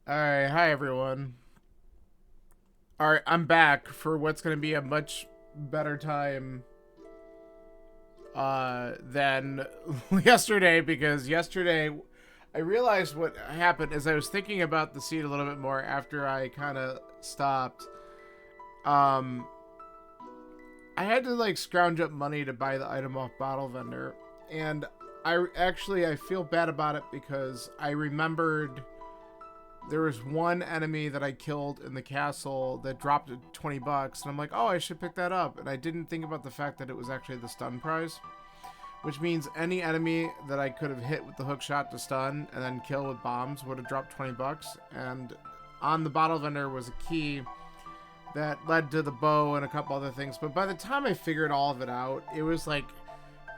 Alright, hi everyone. Alright, I'm back for what's gonna be a much better time than yesterday, because yesterday I realized what happened as I was thinking about the seed a little bit more after I kinda stopped. Um I had to like scrounge up money to buy the item off Bottle Vendor, and I feel bad about it because I remembered there was one enemy that I killed in the castle that dropped 20 bucks, and I'm like, oh, I should pick that up. And I didn't think about the fact that it was actually the stun prize, which means any enemy that I could have hit with the hook shot to stun and then kill with bombs would have dropped 20 bucks. And on the Bottle Vendor was a key that led to the bow and a couple other things. But by the time I figured all of it out, it was like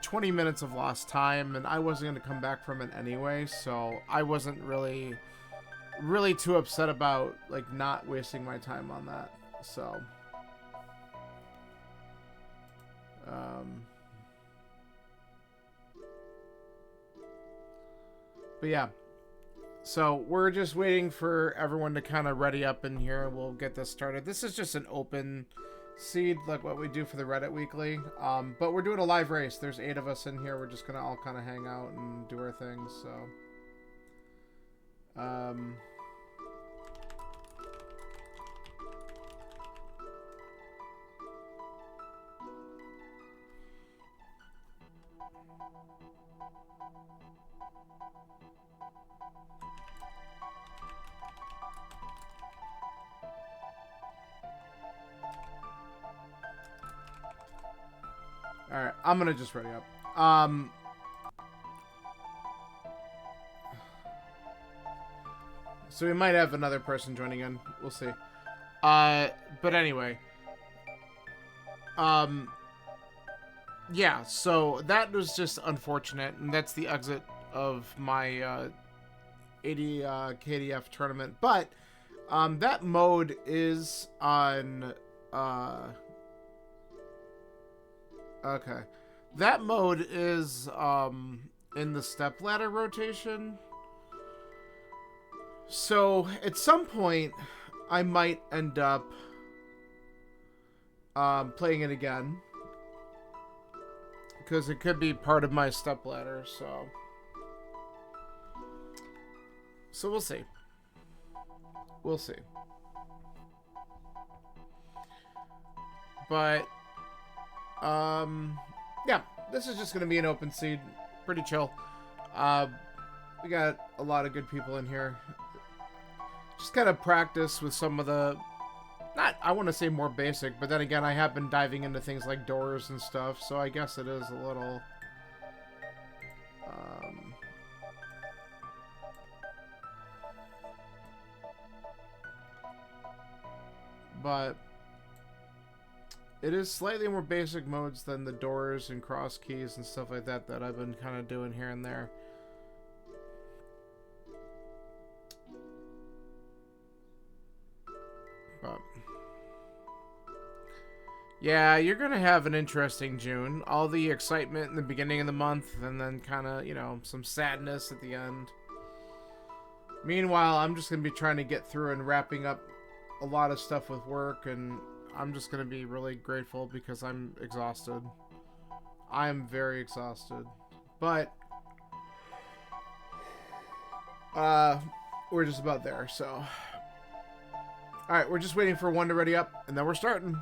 20 minutes of lost time, and I wasn't going to come back from it anyway, so I wasn't really too upset about like not wasting my time on that. So um but yeah, so we're just waiting for everyone to kind of ready up in here. We'll get this started. This is just an open seed like what we do for the Reddit weekly, but we're doing a live race. There's 8 of us in here. We're just gonna all kind of hang out and do our things. So all right, I'm gonna just ready up. So we might have another person joining in. We'll see. But anyway, um, yeah. So that was just unfortunate, and that's the exit of my 80 KDF tournament. But that mode is on. Okay, that mode is in the step ladder rotation. So at some point, I might end up playing it again because it could be part of my step ladder. So we'll see. We'll see. But yeah, this is just gonna be an open seed, pretty chill. We got a lot of good people in here. Just kind of practice with some of the, not, I want to say more basic, but then again, I have been diving into things like doors and stuff, so I guess it is a little but it is slightly more basic modes than the doors and cross keys and stuff like that that I've been kind of doing here and there. But yeah, you're gonna have an interesting June. All the excitement in the beginning of the month, and then kind of, you know, some sadness at the end. Meanwhile, I'm just gonna be trying to get through and wrapping up a lot of stuff with work, and I'm just gonna be really grateful because I'm exhausted. I am very exhausted. But we're just about there, so alright, we're just waiting for one to ready up, and then we're starting.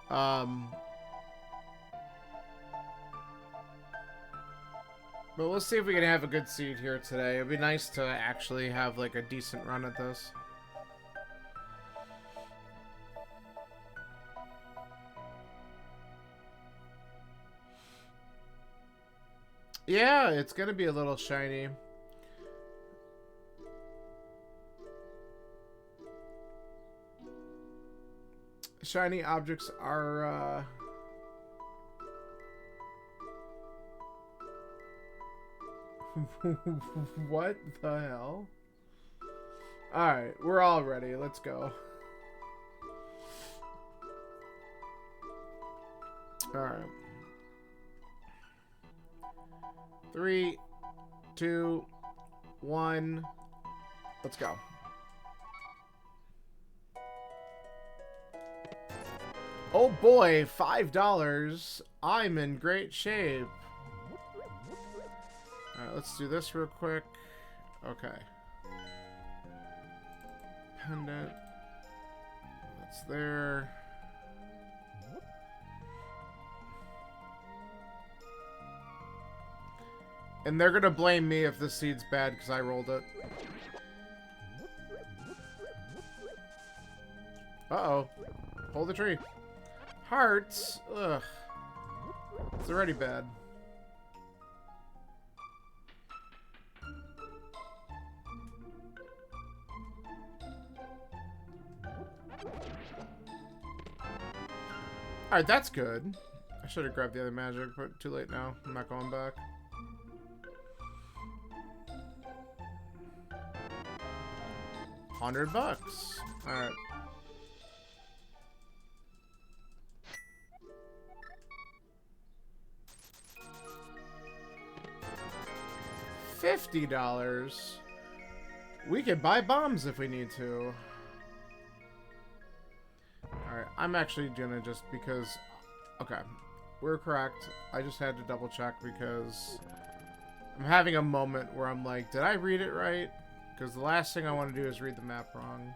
But we'll see if we can have a good seed here today. It'd be nice to actually have like a decent run at this. Yeah, it's gonna be a little shiny. Shiny objects are what the hell? Alright, we're all ready. Let's go. Alright. 3, 2, 1. Let's go. Oh boy, $5. I'm in great shape. Alright, let's do this real quick. Okay. Pendant. That's there. And they're gonna blame me if this seed's bad because I rolled it. Uh-oh. Pull the tree. Hearts? Ugh. It's already bad. Alright, that's good. I should have grabbed the other magic, but too late now. I'm not going back. $100. Alright. $50. We could buy bombs if we need to. Alright, I'm actually gonna just because... Okay, we're correct. I just had to double check because I'm having a moment where I'm like, did I read it right? Because the last thing I want to do is read the map wrong.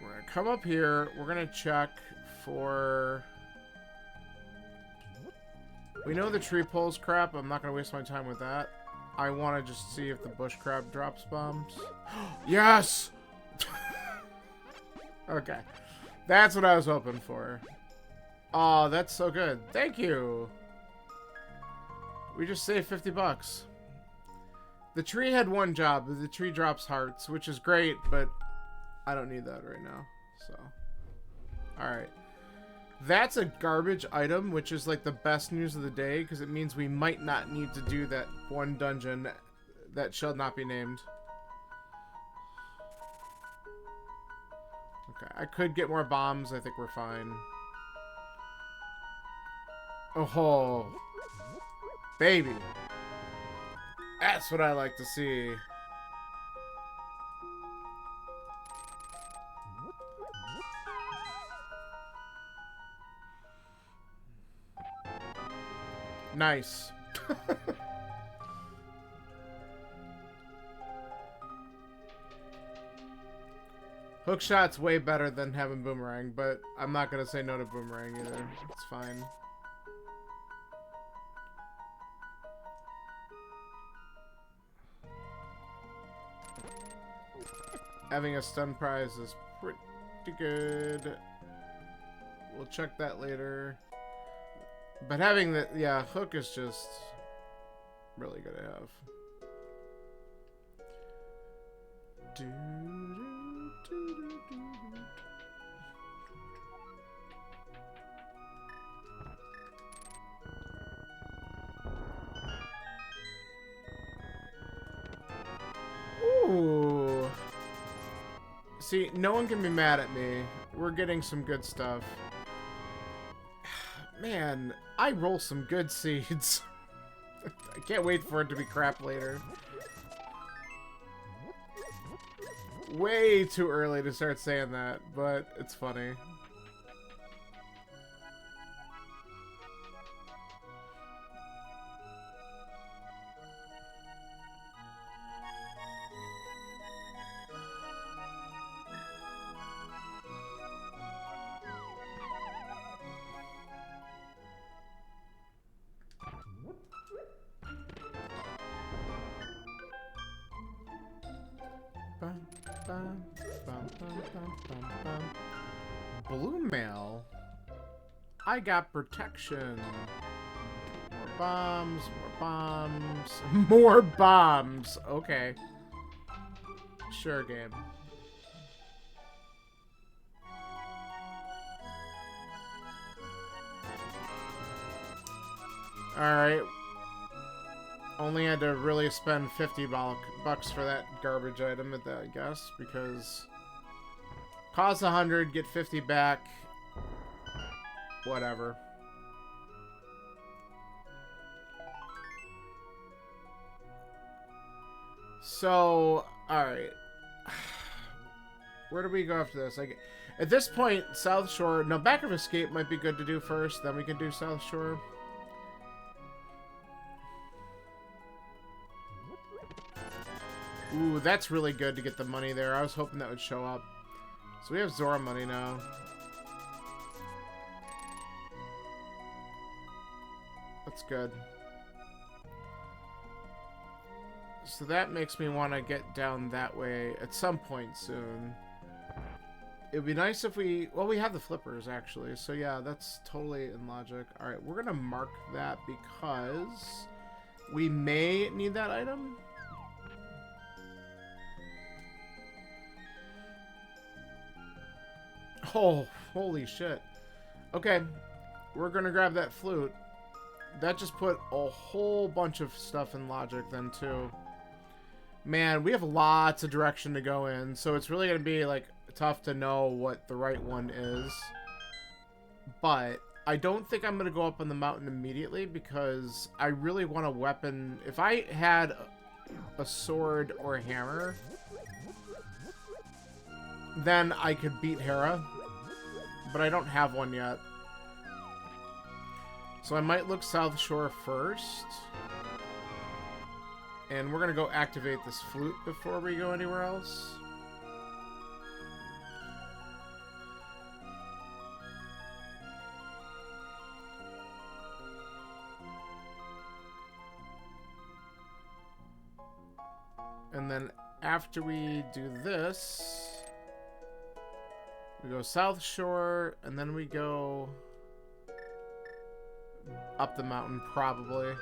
We're gonna come up here. We're gonna check for... We know the tree pulls crap. I'm not gonna waste my time with that. I want to just see if the bush crab drops bombs. Yes! Okay. That's what I was hoping for. Oh, that's so good. Thank you. We just saved $50. The tree had one job. The tree drops hearts, which is great, but I don't need that right now. So, alright. That's a garbage item, which is like the best news of the day, because it means we might not need to do that one dungeon that shall not be named. Okay, I could get more bombs. I think we're fine. Oh, baby. That's what I like to see. Nice. Hookshot's way better than having boomerang, but I'm not gonna say no to boomerang either. It's fine. Having a stun prize is pretty good. We'll check that later. But having the, yeah, hook is just really good to have. Ooh. See, no one can be mad at me. We're getting some good stuff. Man, I roll some good seeds. I can't wait for it to be crap later. Way too early to start saying that, but it's funny. Blue mail. I got protection. More bombs, more bombs, more bombs. Okay. Sure, game. Alright. Only had to really spend 50 bucks for that garbage item, I guess, because cost 100, get 50 back. Whatever. So, alright. Where do we go after this? Like, at this point, South Shore... No, Back of Escape might be good to do first. Then we can do South Shore. Ooh, that's really good to get the money there. I was hoping that would show up. So we have Zora money now. That's good. So that makes me want to get down that way at some point soon. It would be nice if we... Well, we have the flippers, actually. So yeah, that's totally in logic. Alright, we're going to mark that because we may need that item. Oh, holy shit. Okay, we're gonna grab that flute. That just put a whole bunch of stuff in logic then, too. Man, we have lots of direction to go in, so it's really gonna be, like, tough to know what the right one is. But I don't think I'm gonna go up on the mountain immediately because I really want a weapon. If I had a sword or a hammer, then I could beat Hera. But I don't have one yet. So I might look South Shore first. And we're going to go activate this flute before we go anywhere else. And then after we do this... We go South Shore, and then we go up the mountain, probably.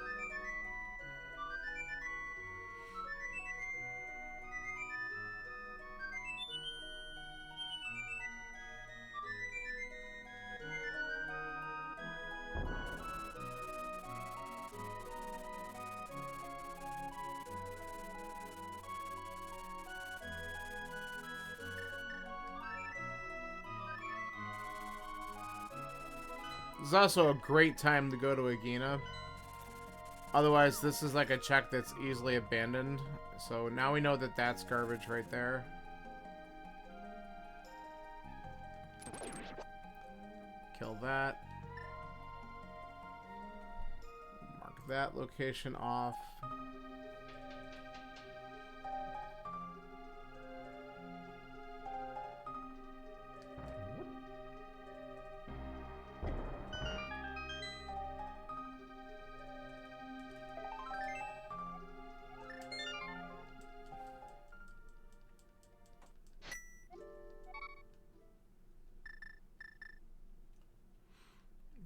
This is also a great time to go to Agena. Otherwise, this is like a check that's easily abandoned. So now we know that that's garbage right there. Kill that. Mark that location off.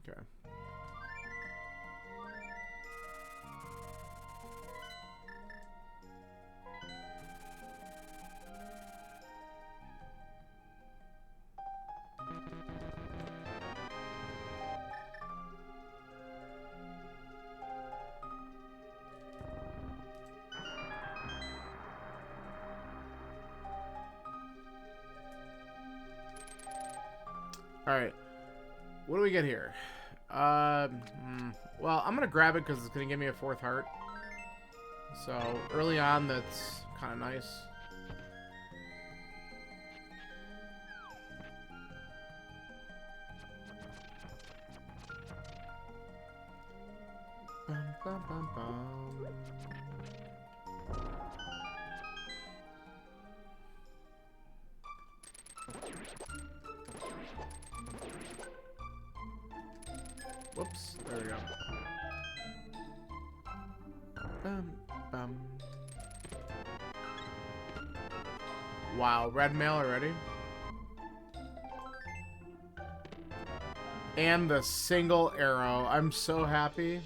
Okay. All right. What do we get here? Well, I'm going to grab it because it's going to give me a 4th heart. So, early on, that's kind of nice. Bum, bum, bum, bum. Whoops, there we go. Bum, bum. Wow, red mail already? And the single arrow. I'm so happy.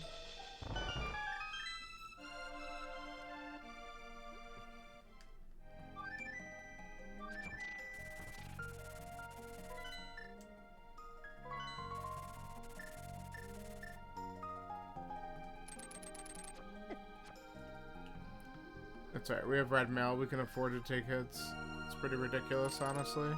That's alright, we have red mail. We can afford to take hits. It's pretty ridiculous, honestly.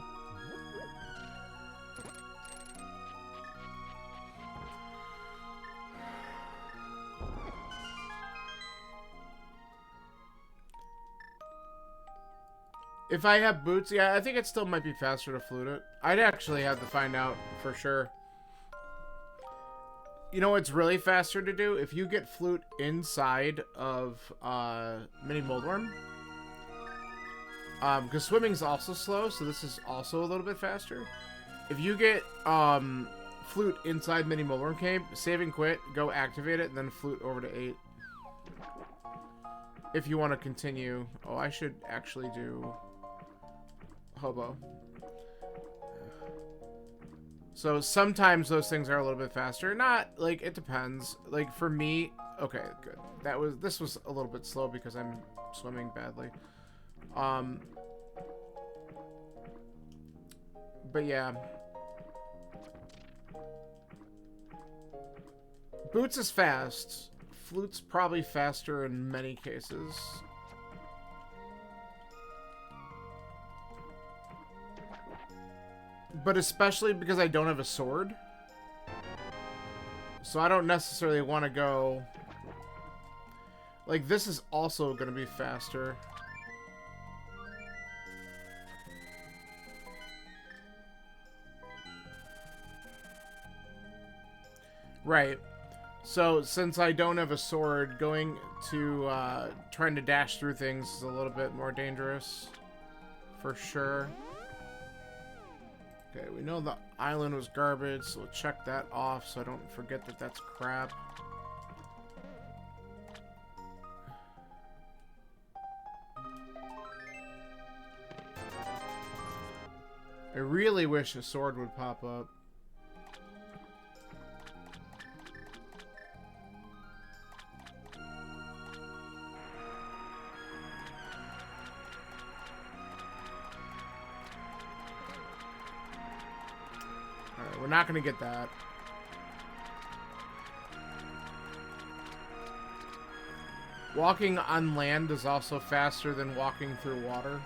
If I have boots, yeah, I think it still might be faster to flute it. I'd actually have to find out for sure. You know what's really faster to do? If you get flute inside of Mini Moldworm. Because swimming's also slow, so this is also a little bit faster. If you get flute inside Mini Moldworm Cave, save and quit, go activate it, and then flute over to 8. If you want to continue. Oh, I should actually do Hobo. So sometimes those things are a little bit faster. Not, like, it depends. Like, for me... Okay, good. This was a little bit slow because I'm swimming badly. But yeah. Boots is fast. Flute's probably faster in many cases. But especially because I don't have a sword. So I don't necessarily want to go... Like, this is also going to be faster. Right. So, since I don't have a sword, going to, trying to dash through things is a little bit more dangerous. For sure. Okay, we know the island was garbage, so we'll check that off so I don't forget that that's crap. I really wish a sword would pop up. Alright, we're not gonna get that. Walking on land is also faster than walking through water.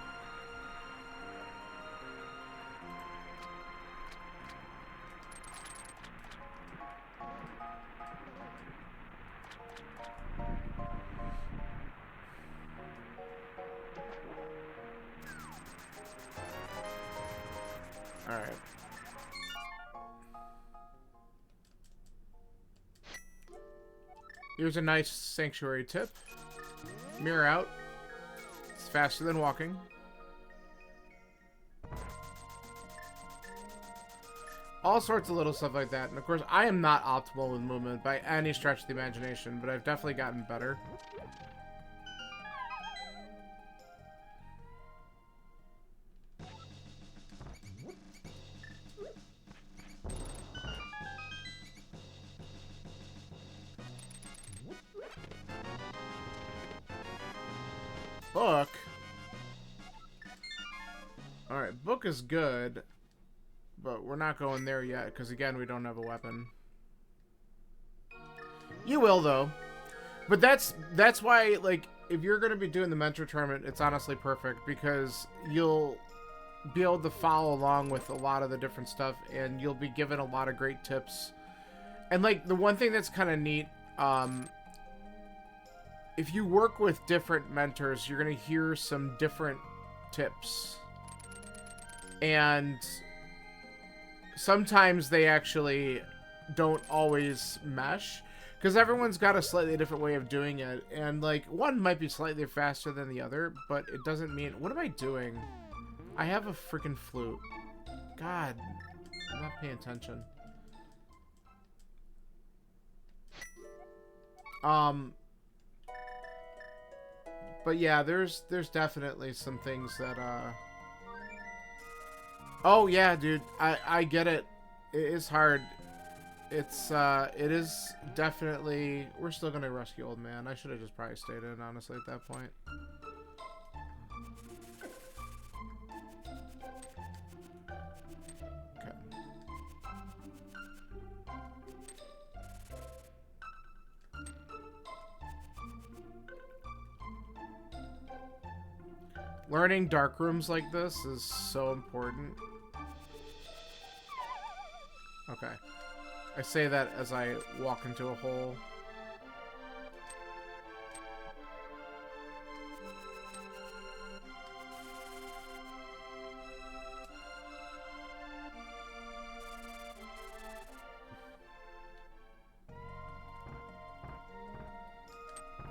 Alright. Here's a nice sanctuary tip. Mirror out. It's faster than walking. All sorts of little stuff like that. And of course, I am not optimal with movement by any stretch of the imagination, but I've definitely gotten better. Book? Alright, book is good. But we're not going there yet, because again, we don't have a weapon. You will, though. But that's why, like, if you're going to be doing the mentor tournament, it's honestly perfect, because you'll be able to follow along with a lot of the different stuff, and you'll be given a lot of great tips. And, like, the one thing that's kind of neat, if you work with different mentors, you're going to hear some different tips. And sometimes they actually don't always mesh, because everyone's got a slightly different way of doing it, and like one might be slightly faster than the other, but it doesn't mean... What am I doing? I have a freaking flute. God, I'm not paying attention. But yeah, there's definitely some things that oh yeah, dude, I get it. It is hard. It is definitely... We're still gonna rescue old man. I should have just probably stayed in, honestly, at that point. Okay. Learning dark rooms like this is so important. Okay. I say that as I walk into a hole.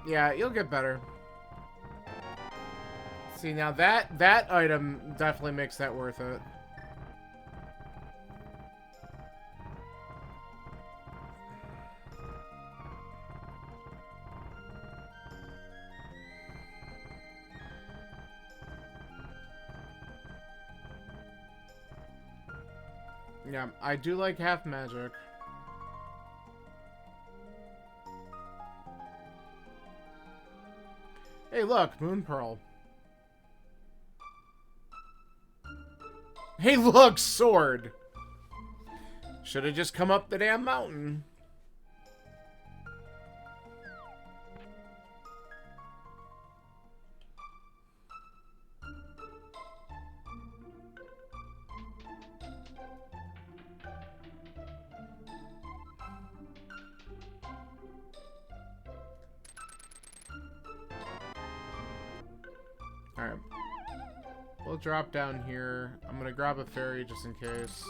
Yeah, you'll get better. See, now that item definitely makes that worth it. Yeah, I do like half magic. Hey, look, Moon Pearl. Hey, look, sword. Should have just come up the damn mountain. Alright. We'll drop down here. I'm gonna grab a fairy just in case.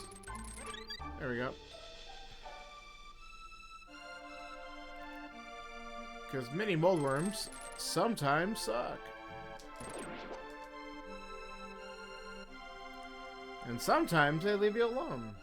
There we go. Because mini moldworms sometimes suck. And sometimes they leave you alone.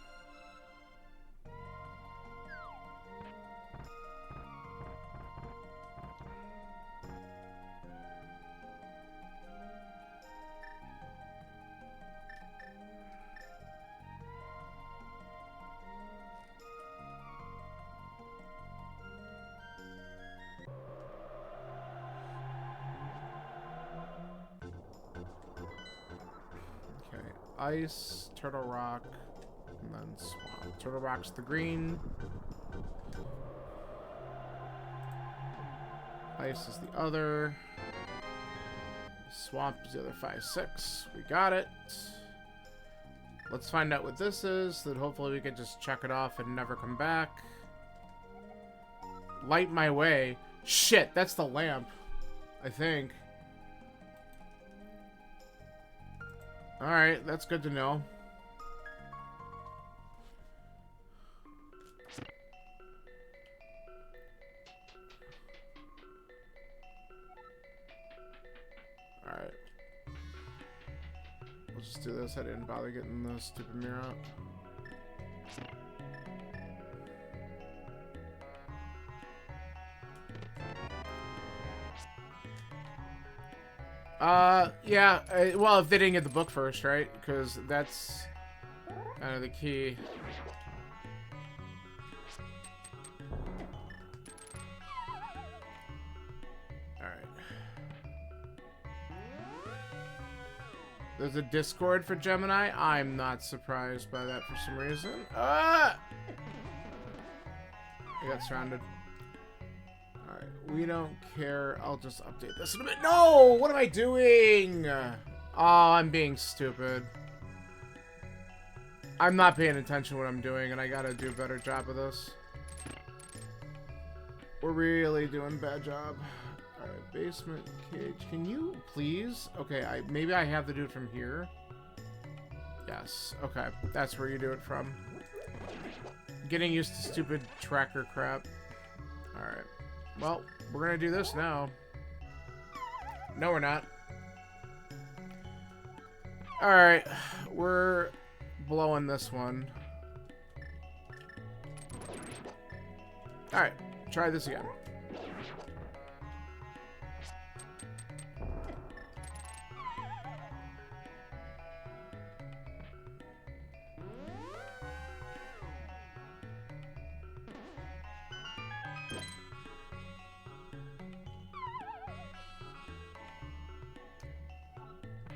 Ice, Turtle Rock, and then Swamp. Turtle Rock's the green. Ice is the other. Swamp is the other 5-6. We got it. Let's find out what this is, so that hopefully we can just check it off and never come back. Light my way. Shit, that's the lamp, I think. Alright, that's good to know. Alright. We'll just do this. I didn't bother getting the stupid mirror out. Yeah, well, if they didn't get the book first, right? Because that's kind of the key. Alright. There's a Discord for Gemini. I'm not surprised by that for some reason. Ah! I got surrounded. Alright, we don't care. I'll just update this in a bit. No! What am I doing? Oh, I'm being stupid. I'm not paying attention to what I'm doing, and I gotta do a better job of this. We're really doing a bad job. Alright, basement cage. Can you please? Okay, maybe I have to do it from here. Yes. Okay, that's where you do it from. Getting used to stupid tracker crap. Alright. Well, we're gonna do this now. No, we're not. Alright, we're blowing this one. Alright, try this again.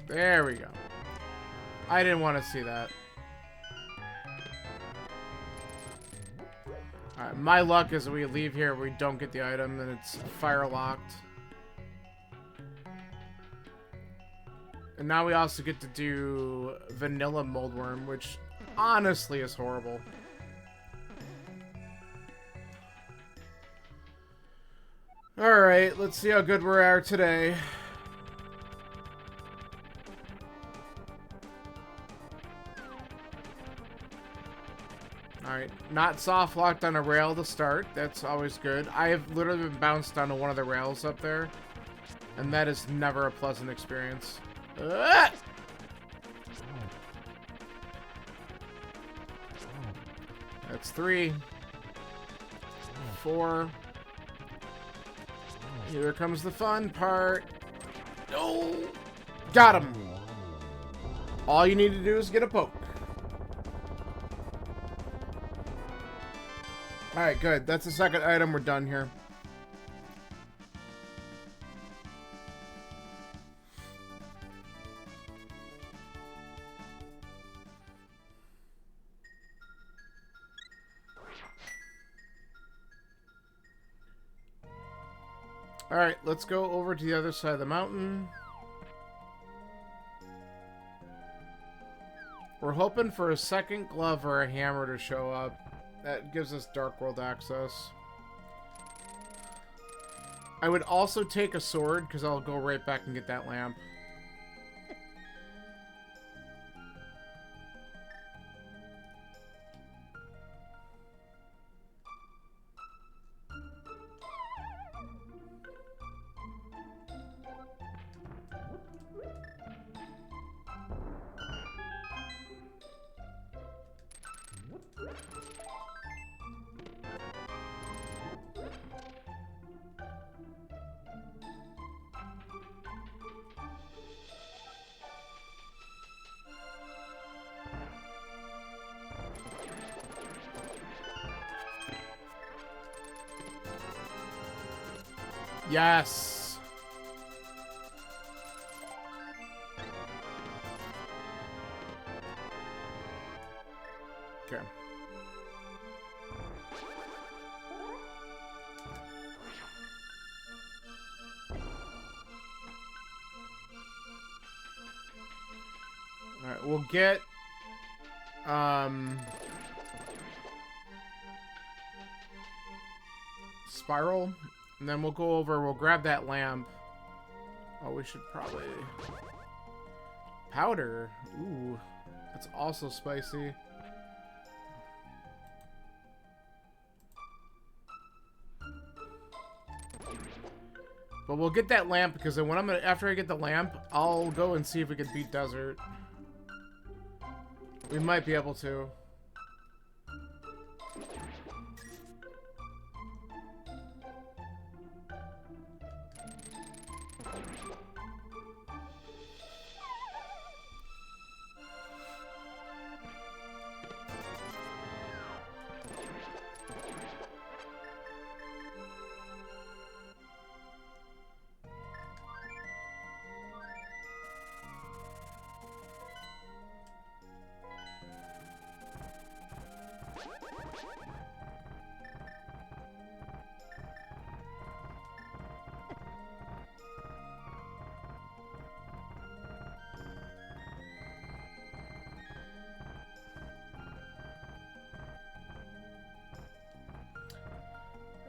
There we go. I didn't want to see that. Alright, my luck is we leave here, we don't get the item, and it's fire locked. And now we also get to do vanilla moldworm, which honestly is horrible. Alright, let's see how good we are today. Alright, not soft locked on a rail to start. That's always good. I have literally been bounced onto one of the rails up there, and that is never a pleasant experience. Ah! That's 3. 4. Here comes the fun part. No! Got him! All you need to do is get a poke. Alright, good. That's the second item. We're done here. Alright, let's go over to the other side of the mountain. We're hoping for a second glove or a hammer to show up. That gives us Dark World access. I would also take a sword, because I'll go right back and get that lamp. Yes. Okay. All right, we'll get Spiral. And then we'll go over, we'll grab that lamp. Oh, we should probably... Powder. Ooh. That's also spicy. But we'll get that lamp because then when after I get the lamp, I'll go and see if we can beat Desert. We might be able to.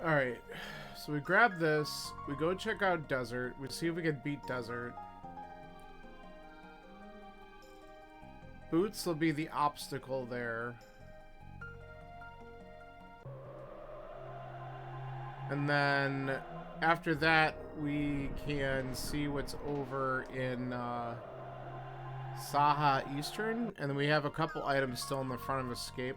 Alright, so we grab this, we go check out Desert, we see if we can beat Desert. Boots will be the obstacle there. And then after that, we can see what's over in Saha Eastern, and then we have a couple items still in the front of Escape.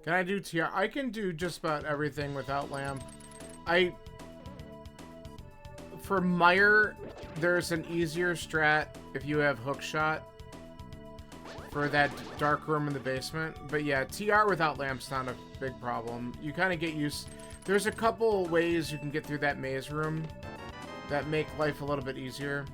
Can I do TR? I can do just about everything without lamp. For Mire, there's an easier strat if you have hook shot for that dark room in the basement. But yeah, TR without lamp's not a big problem. You kind of get used. There's a couple ways you can get through that maze room that make life a little bit easier.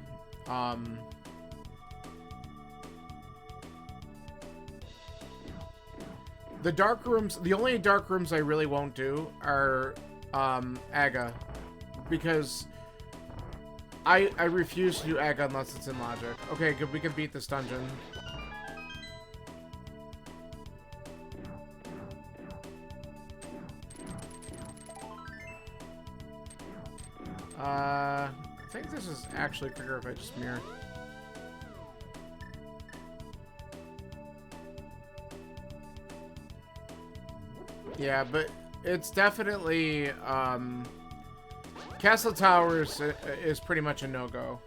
The dark rooms, the only dark rooms I really won't do are Aga, because I refuse to do Aga unless it's in logic. Okay, good, we can beat this dungeon. I think this is actually quicker if I just mirror. Yeah, but it's definitely, Castle Towers is pretty much a no-go.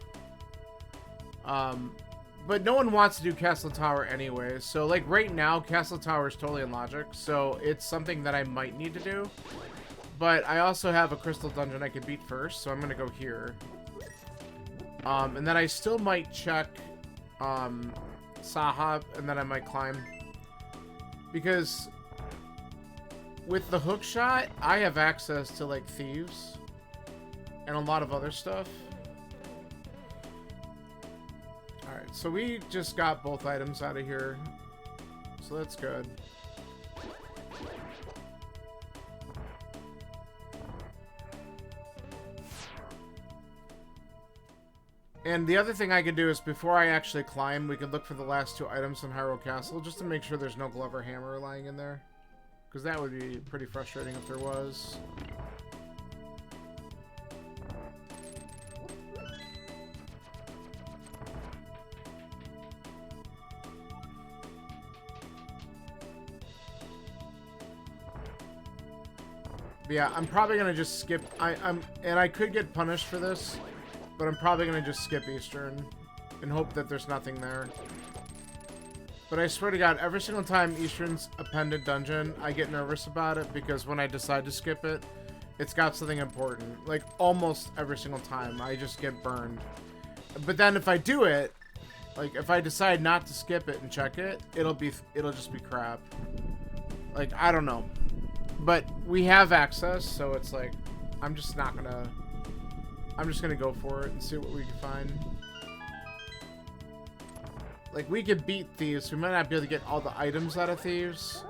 But no one wants to do Castle Tower anyway, so, like, right now, Castle Tower is totally in logic, so it's something that I might need to do. But I also have a crystal dungeon I could beat first, so I'm gonna go here. And then I still might check, Sahab, and then I might climb. Because with the hook shot, I have access to, like, thieves and a lot of other stuff. Alright, so we just got both items out of here, so that's good. And the other thing I could do is, before I actually climb, we could look for the last two items in Hyrule Castle, just to make sure there's no Glover Hammer lying in there. Because that would be pretty frustrating if there was. But yeah, I'm probably gonna just skip. And I could get punished for this, but I'm probably gonna just skip Eastern and hope that there's nothing there. But I swear to God, every single time Eastern's appended dungeon, I get nervous about it, because when I decide to skip it, it's got something important. Like, almost every single time, I just get burned. But then if I do it, like, if I decide not to skip it and check it, it'll just be crap. Like, I don't know. But we have access, so it's like, I'm just gonna go for it and see what we can find. Like, we could beat Thieves. We might not be able to get all the items out of Thieves,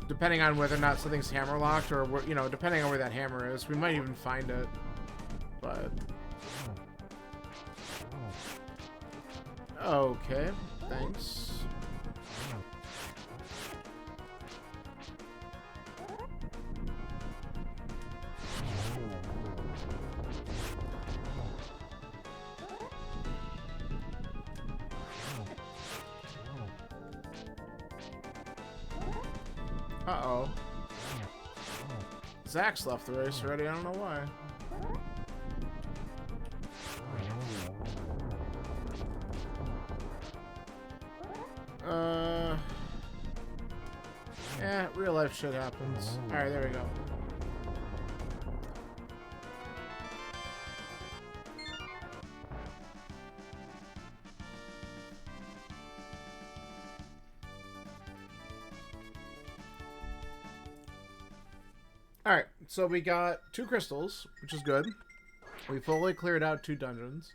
depending on whether or not something's hammer-locked, or, you know, depending on where that hammer is. We might even find it, but... Okay, thanks. Uh-oh. Zach's left the race already, I don't know why. Yeah, real life shit happens. Alright, there we go. Alright, so we got 2 crystals, which is good. We fully cleared out 2 dungeons.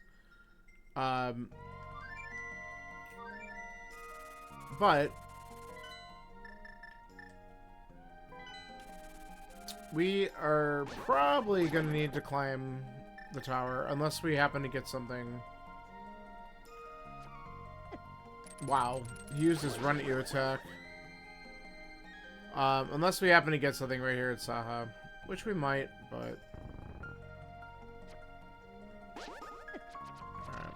But we are probably going to need to climb the tower, unless we happen to get something. Wow, he used his run at you attack. Unless we happen to get something right here at Saha, which we might, but... Alright.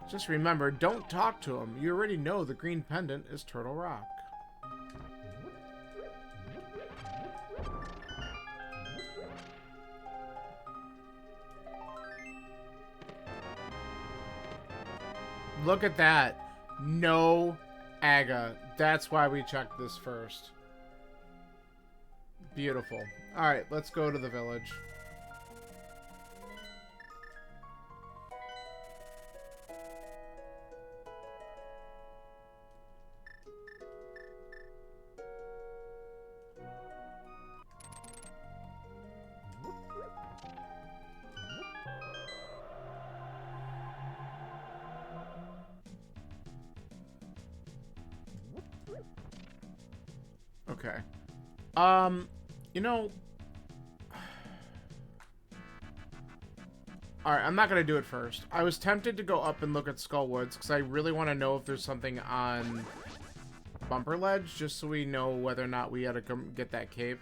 Just remember, don't talk to him. You already know the green pendant is Turtle Rock. Look at that. No Aga. That's why we checked this first. Beautiful. Alright, let's go to the village. Okay. You know... Alright, I'm not going to do it first. I was tempted to go up and look at Skull Woods, because I really want to know if there's something on Bumper Ledge, just so we know whether or not we had to come get that cape.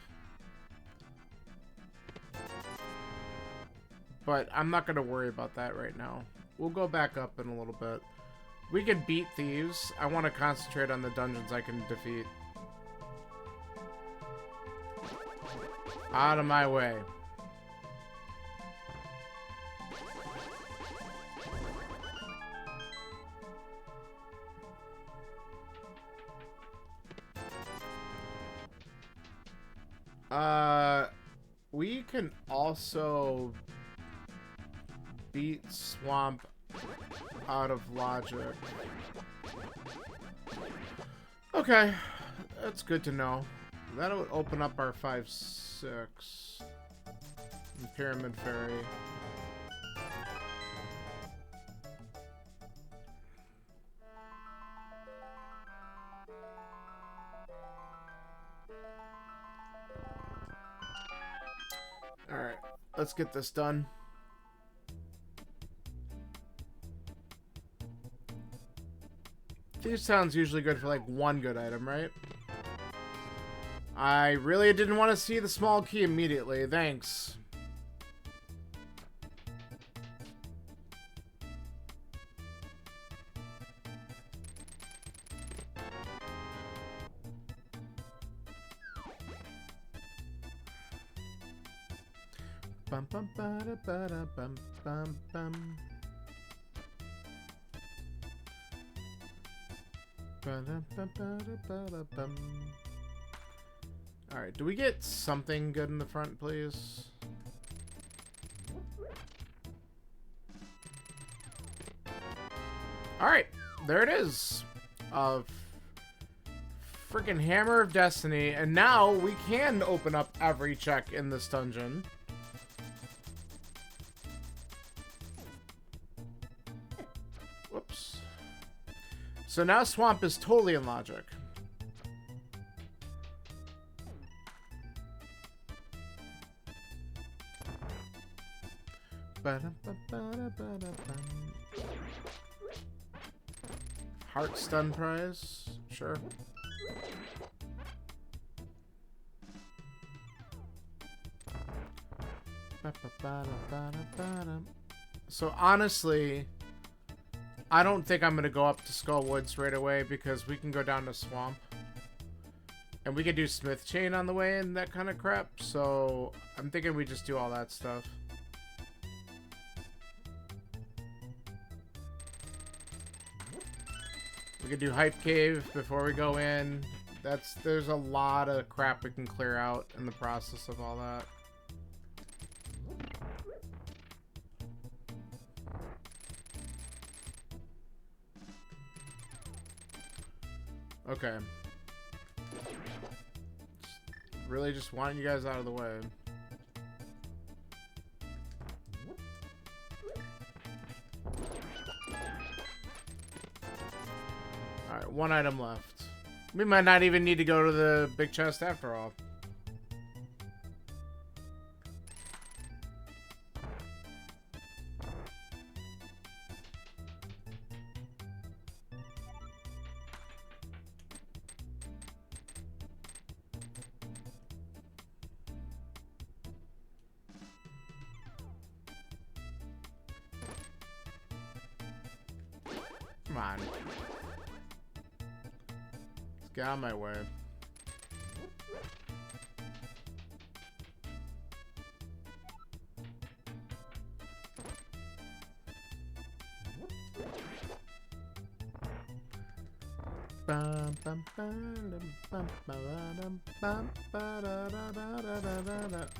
But I'm not going to worry about that right now. We'll go back up in a little bit. We can beat thieves. I want to concentrate on the dungeons I can defeat. Out of my way. We can also beat Swamp out of logic. Okay, that's good to know. That would open up our 5-6. Pyramid Fairy. Alright, let's get this done. Thieves Town's usually good for like one good item, right? I really didn't want to see the small key immediately. Thanks. Bum bum ba da ba da bum bum bum. Ba da ba ba da ba da bum. All right, do we get something good in the front, please? All right, there it is. Freaking Hammer of Destiny, and now we can open up every check in this dungeon. Whoops. So now Swamp is totally in logic. Heart stun prize, sure. So honestly, I don't think I'm gonna go up to Skull Woods right away because we can go down to Swamp. And we could do Smith Chain on the way and that kind of crap. So I'm thinking we just do all that stuff. We could do Hype Cave before we go in. There's a lot of crap we can clear out in the process of all that. Okay. Really just wanting you guys out of the way. Alright, one item left. We might not even need to go to the big chest after all. Come on. Let's get out of my way.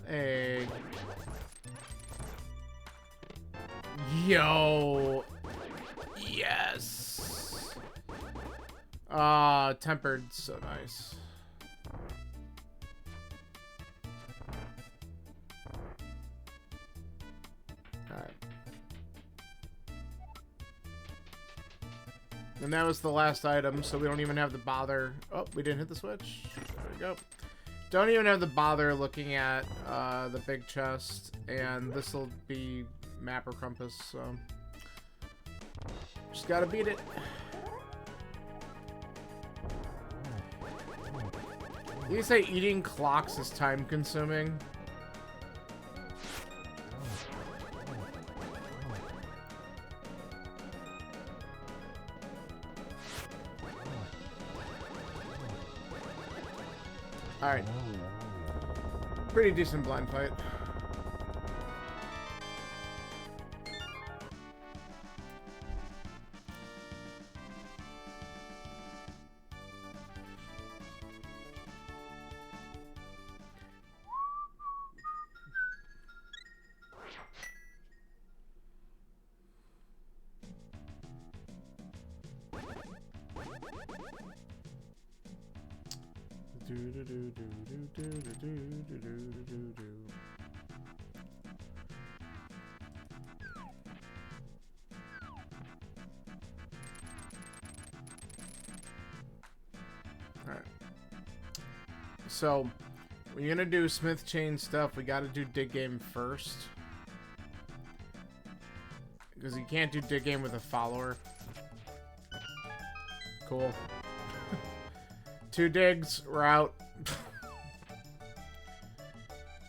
Hey. Yo. Yes. Tempered, so nice. Alright. And that was the last item, so we don't even have to bother. Oh, we didn't hit the switch. There we go. don't even have to bother looking at the big chest, and this will be Mapper Compass, so just gotta beat it. You say eating clocks is time consuming? Alright. Pretty decent blind fight. Alright. So, when you're gonna do Smith Chain stuff, we gotta do Dig Game first. Because you can't do Dig Game with a follower. Cool. 2 digs, we're out.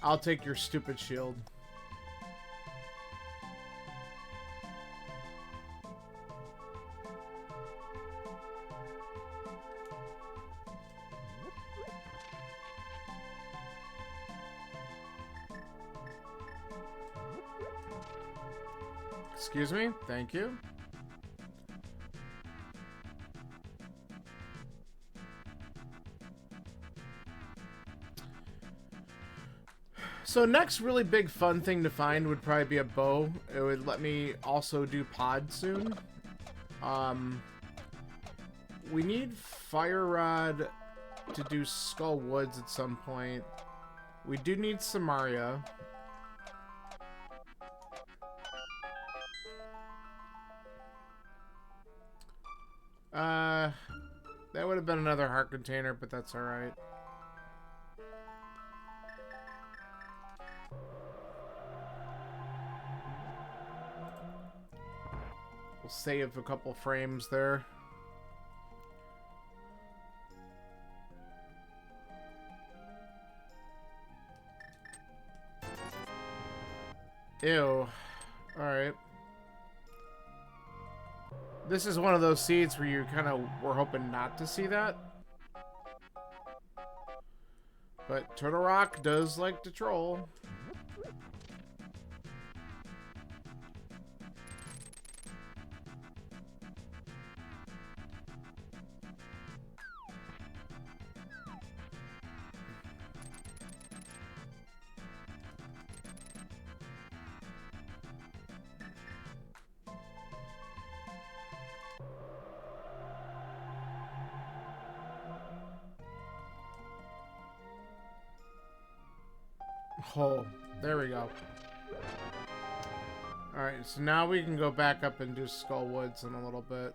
I'll take your stupid shield. Excuse me? Thank you. So next really big fun thing to find would probably be a bow. It would let me also do pod soon. We need Fire Rod to do Skull Woods at some point. We do need Samaria. That would have been another heart container, but that's alright. We'll save a couple frames there. Ew. Alright. This is one of those seeds where you kind of were hoping not to see that. But Turtle Rock does like to troll. Oh, there we go. Alright, so now we can go back up and do Skull Woods in a little bit.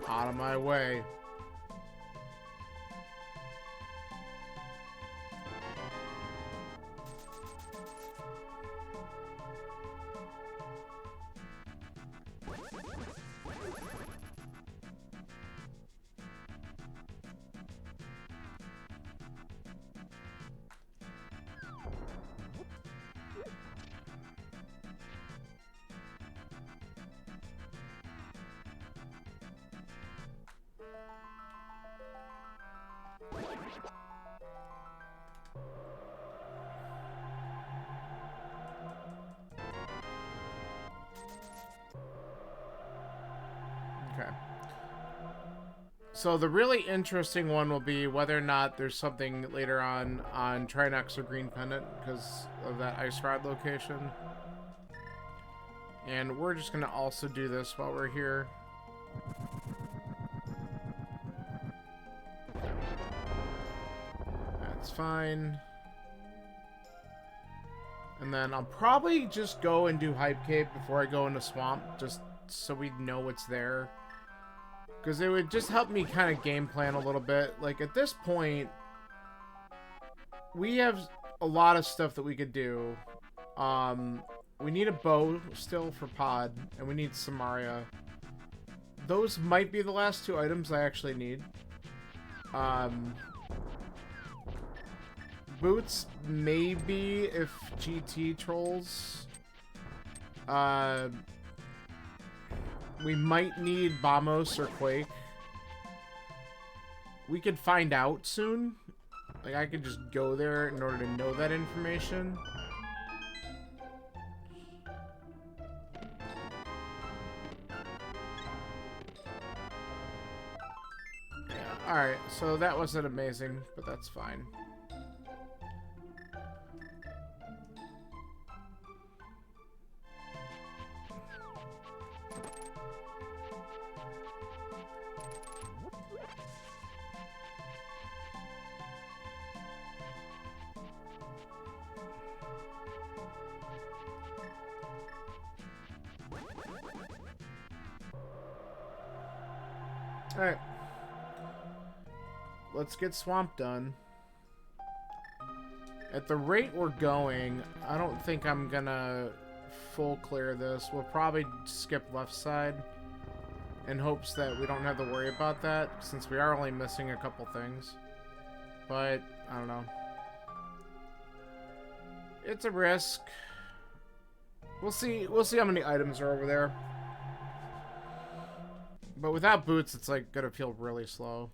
Out of my way. Okay. So the really interesting one will be whether or not there's something later on Trinox or Green Pendant because of that Ice Rod location. And we're just going to also do this while we're here. That's fine. And then I'll probably just go and do Hype Cave before I go into Swamp, just so we know what's there. Because it would just help me kind of game plan a little bit. Like, at this point, we have a lot of stuff that we could do. We need a bow still for Pod, and we need Samaria. Those might be the last two items I actually need. Boots, maybe, if GT trolls. We might need Bamos or Quake. We could find out soon. Like, I could just go there in order to know that information. Yeah, alright, so that wasn't amazing, but that's fine. Alright. Let's get Swamp done. At the rate we're going, I don't think I'm gonna full clear this. We'll probably skip left side in hopes that we don't have to worry about that, since we are only missing a couple things. But, I don't know. It's a risk. We'll see how many items are over there. But without boots, it's like gonna feel really slow.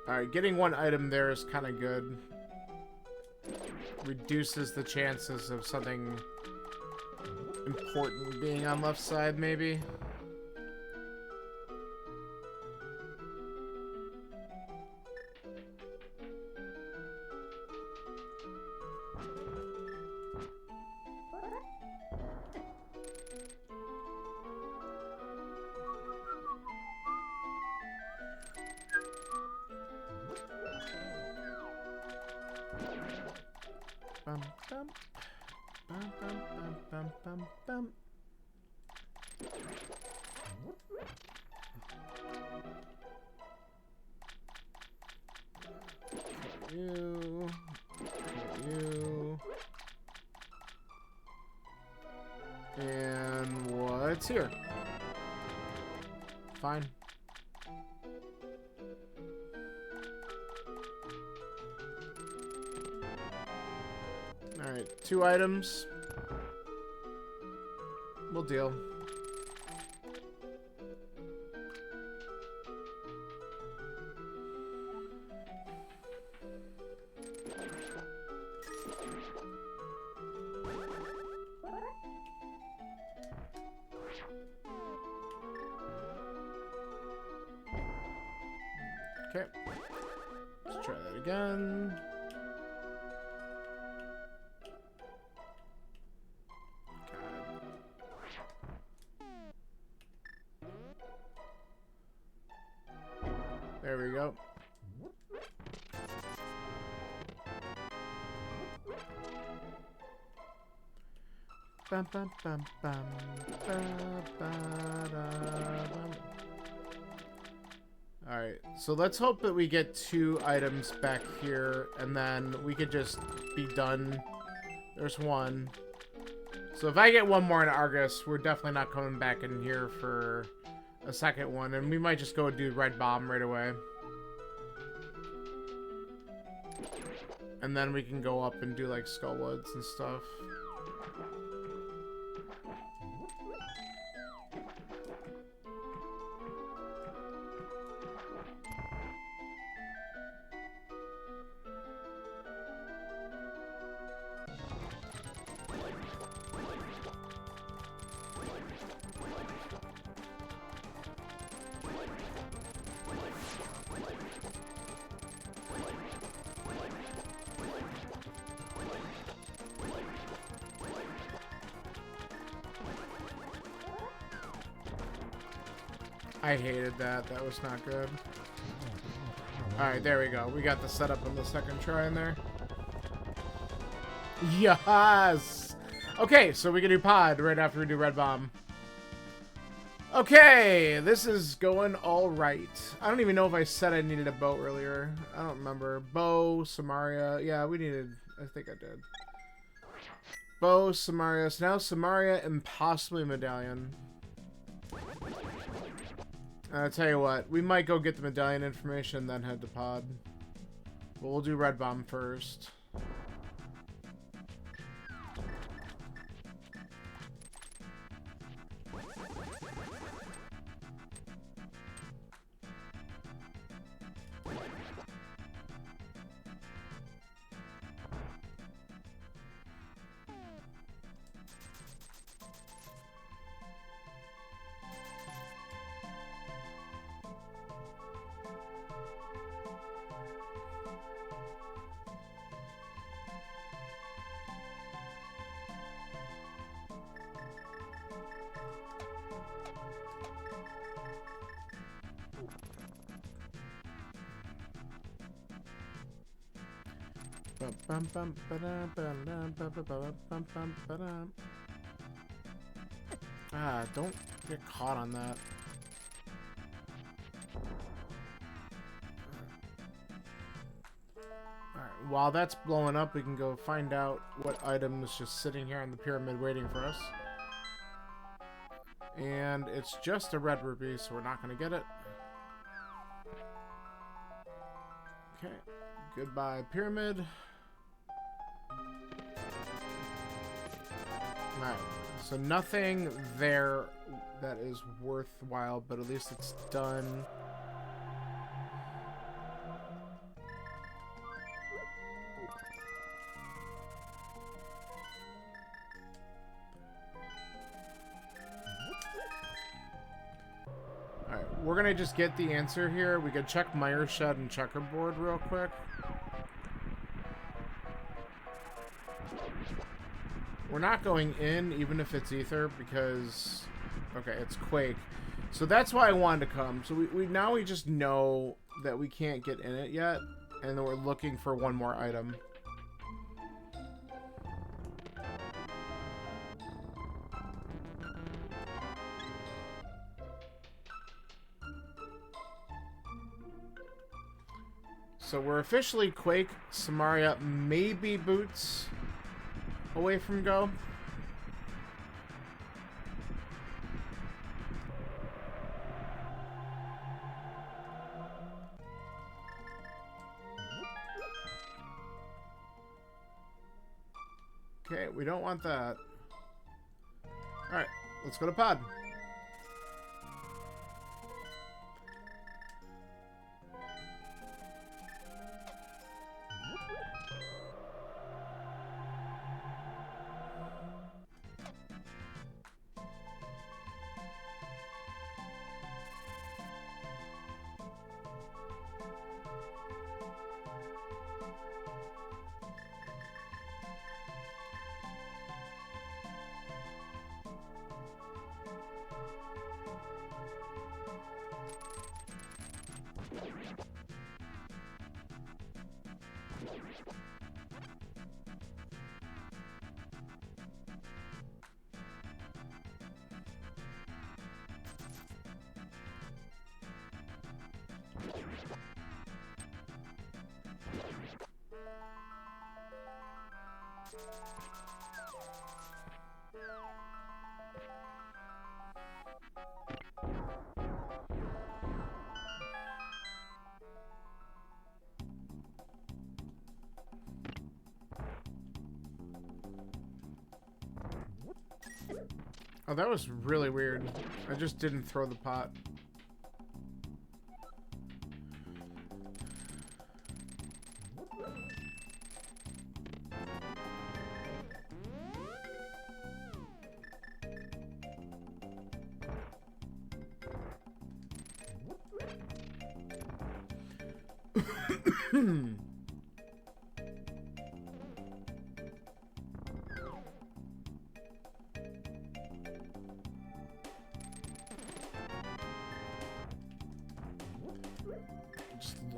Alright, getting one item there is kind of good. Reduces the chances of something important being on left side, maybe. Bum, bum. Bum, bum, bum, bum, bum, bum. You. You. And what's here? Fine. Alright, 2 items. We'll deal. Okay. Let's try that again. There we go. Bum, bum, bum, bum, ba, ba, da, bum. Alright, so let's hope that we get 2 items back here, and then we could just be done. There's 1. So if I get 1 more in Argus, we're definitely not coming back in here for a second one, and we might just go do Red Bomb right away. And then we can go up and do like Skullwoods and stuff. I hated that. That was not good. Alright, there we go. We got the setup on the second try in there. Yes! Okay, so we can do pod right after we do Red Bomb. Okay, this is going all right. I don't even know if I said I needed a bow earlier. I don't remember. Bow, Samaria. Yeah, we needed... I think I did. Bow, Samaria. So now Samaria and possibly Medallion. I'll tell you what. We might go get the Medallion information, then head to pod. But we'll do Red Bomb first. Ah, don't get caught on that. Alright, while that's blowing up, we can go find out what item is just sitting here on the pyramid waiting for us. And it's just a red rupee, so we're not going to get it. Okay, goodbye pyramid. Alright, so nothing there that is worthwhile, but at least it's done. Alright, we're gonna just get the answer here. We could check Mire Shed and Checkerboard real quick. We're not going in, even if it's Ether, because... Okay, it's Quake. So that's why I wanted to come. So we just know that we can't get in it yet, and then we're looking for one more item. So we're officially Quake, Samaria, maybe Boots away from go. Okay, we don't want that. Alright, let's go to pod. Oh, that was really weird. I just didn't throw the pot.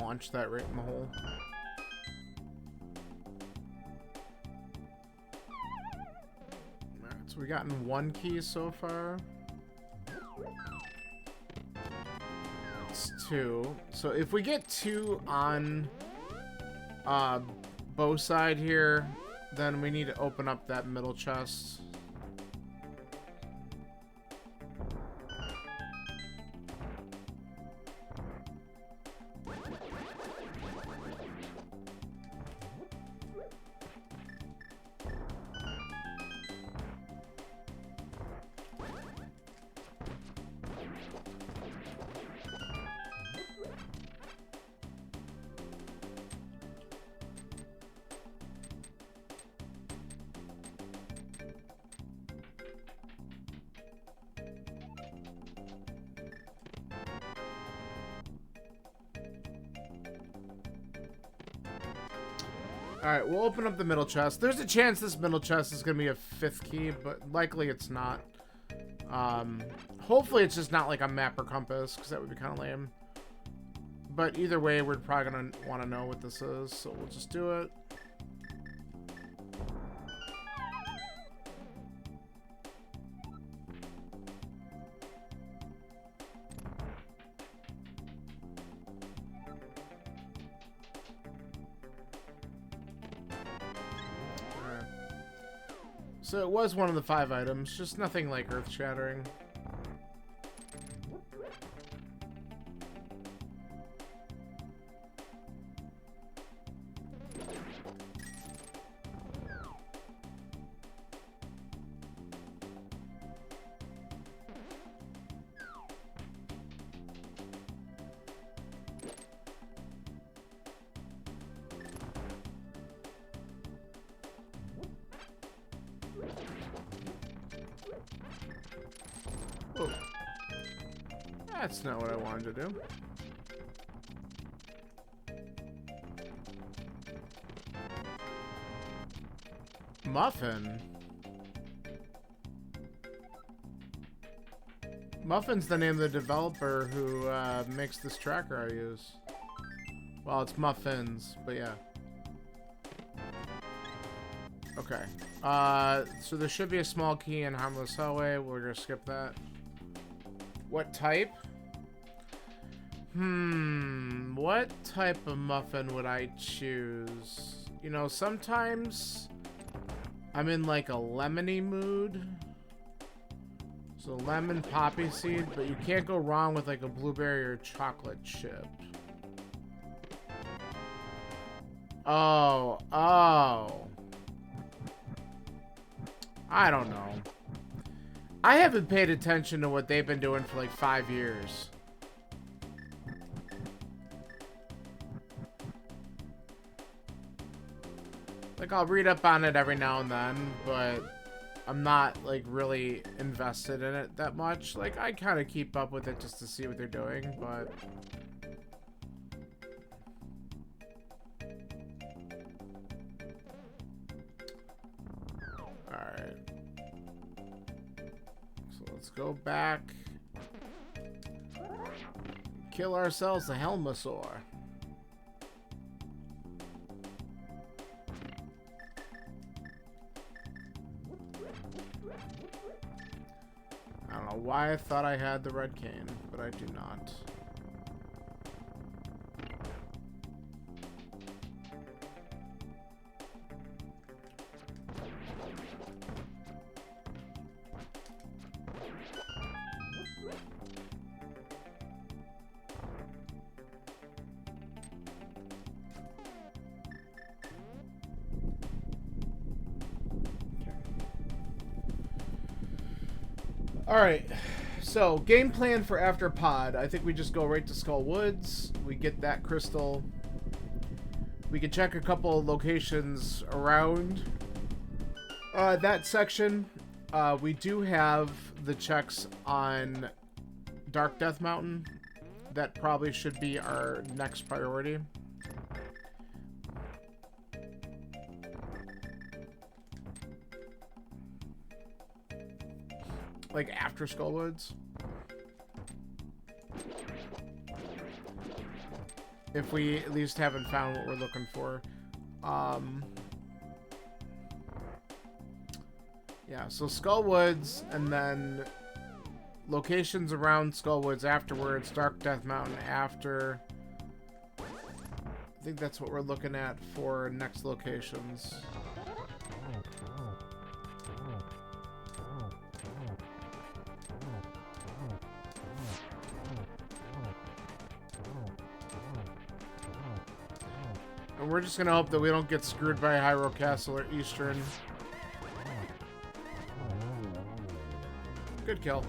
launch that right in the hole. Alright, so we've gotten 1 key so far. It's 2. So if we get 2 on bow side here, then we need to open up that middle chest. Alright, we'll open up the middle chest. There's a chance this middle chest is going to be a 5th key, but likely it's not. Hopefully it's just not like a map or compass, because that would be kind of lame. But either way, we're probably going to want to know what this is, so we'll just do it. So it was one of the 5 items, just nothing like earth-shattering. Whoa. That's not what I wanted to do. Muffin. Muffin's the name of the developer who makes this tracker I use. Well, it's Muffins, but yeah. Okay. So there should be a small key in Harmless Hallway. We're gonna skip that. What type? What type of muffin would I choose? You know, sometimes I'm in like a lemony mood. So lemon poppy seed, but you can't go wrong with like a blueberry or chocolate chip. Oh. I don't know. I haven't paid attention to what they've been doing for like 5 years. Like, I'll read up on it every now and then, but I'm not like really invested in it that much. Like, I kind of keep up with it just to see what they're doing, but... Alright. So let's go back. Kill ourselves a Helmasaur. I don't know why I thought I had the red cane, but I do not. Alright, so game plan for after pod. I think we just go right to Skull Woods. We get that crystal. We can check a couple of locations around that section. We do have the checks on Dark Death Mountain. That probably should be our next priority. Like after Skullwoods. if we at least haven't found what we're looking for. Yeah, so Skullwoods, and then locations around Skullwoods afterwards, Dark Death Mountain after. I think that's what we're looking at for next locations. And we're just gonna hope that we don't get screwed by Hyrule Castle or Eastern. Good kill.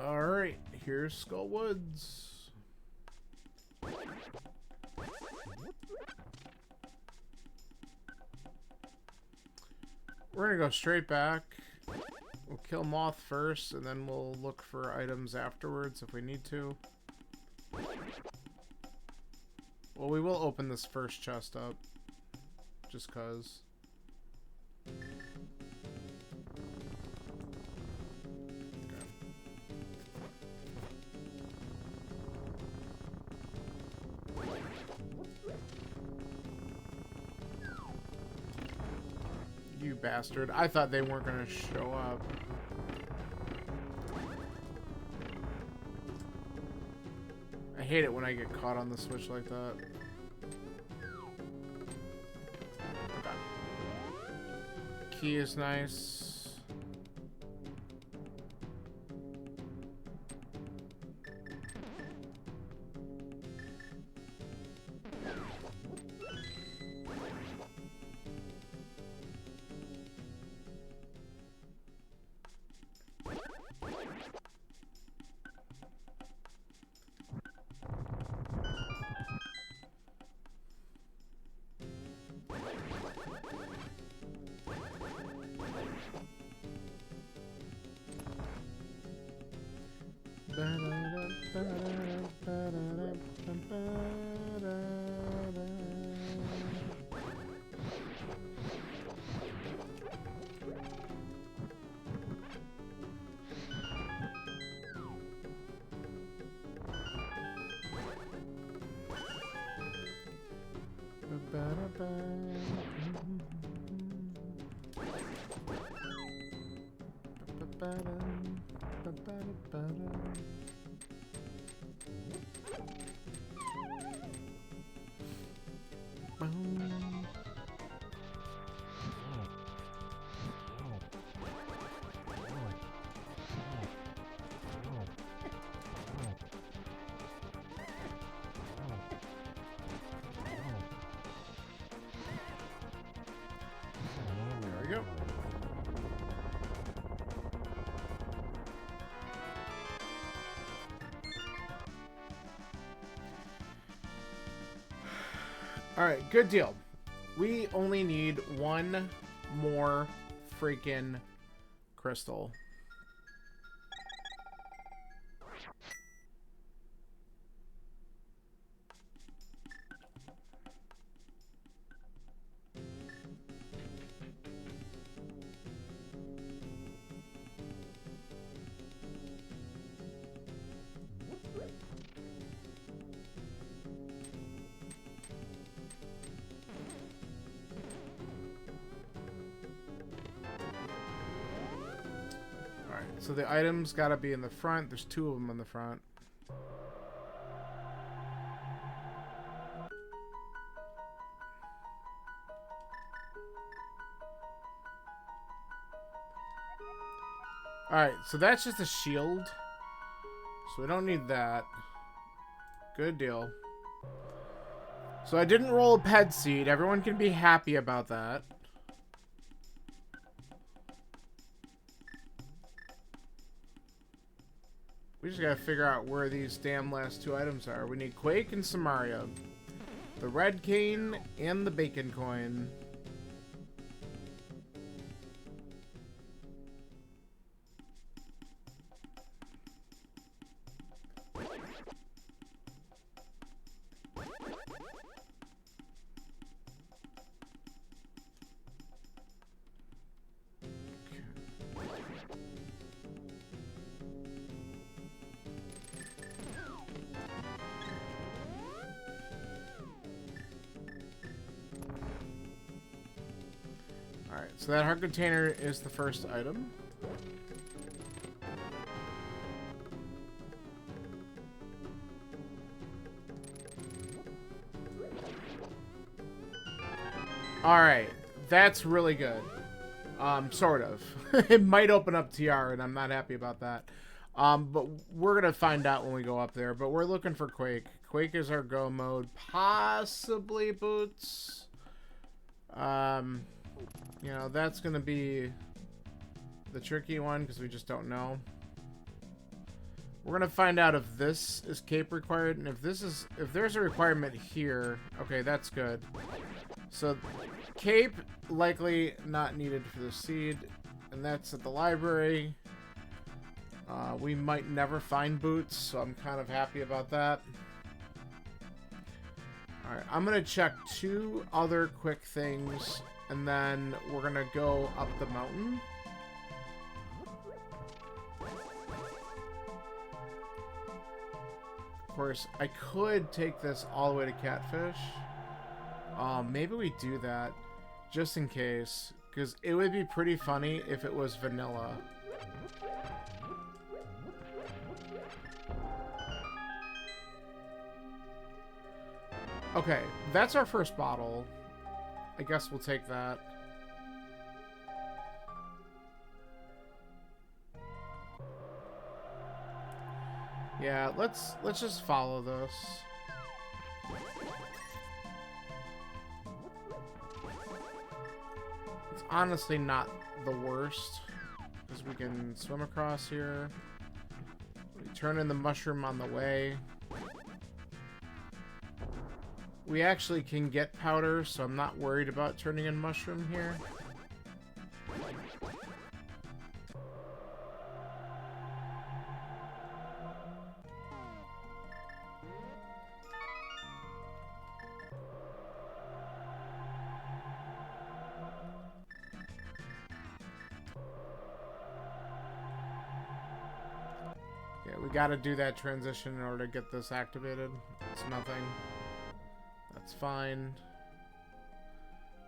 Alright, here's Skullwoods. We're gonna go straight back. We'll kill Moth first, and then we'll look for items afterwards if we need to. Well, we will open this first chest up. Just cause. You bastard. I thought they weren't gonna show up. I hate it when I get caught on the switch like that. Okay. Key is nice. There we go. Alright, good deal. We only need one more freaking crystal. So the items gotta be in the front. There's two of them in the front. Alright, so that's just a shield. So we don't need that. Good deal. So I didn't roll a ped seed. Everyone can be happy about that. We just gotta figure out where these damn last two items are. We need Quake and Samaria. The red cane and the bacon coin. Alright, so that heart container is the first item. Alright, that's really good. Sort of. It might open up TR, and I'm not happy about that. But we're gonna find out when we go up there. But we're looking for Quake. Quake is our go mode. Possibly Boots. You know, that's going to be the tricky one because we just don't know. We're going to find out if this is cape required, and if there's a requirement here, okay, that's good. So cape likely not needed for the seed, and that's at the library. We might never find Boots, so I'm kind of happy about that. Alright, I'm going to check two other quick things, and then we're going to go up the mountain. Of course, I could take this all the way to Catfish. Maybe we do that, just in case, because it would be pretty funny if it was vanilla. Okay, that's our first bottle. I guess we'll take that. Yeah, let's just follow this. It's honestly not the worst, because we can swim across here. We turn in the mushroom on the way. We actually can get powder, so I'm not worried about turning in mushroom here. Yeah, we gotta do that transition in order to get this activated. It's nothing. That's fine.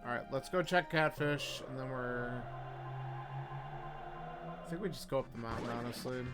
Alright, let's go check Catfish, and then I think we just go up the mountain, honestly.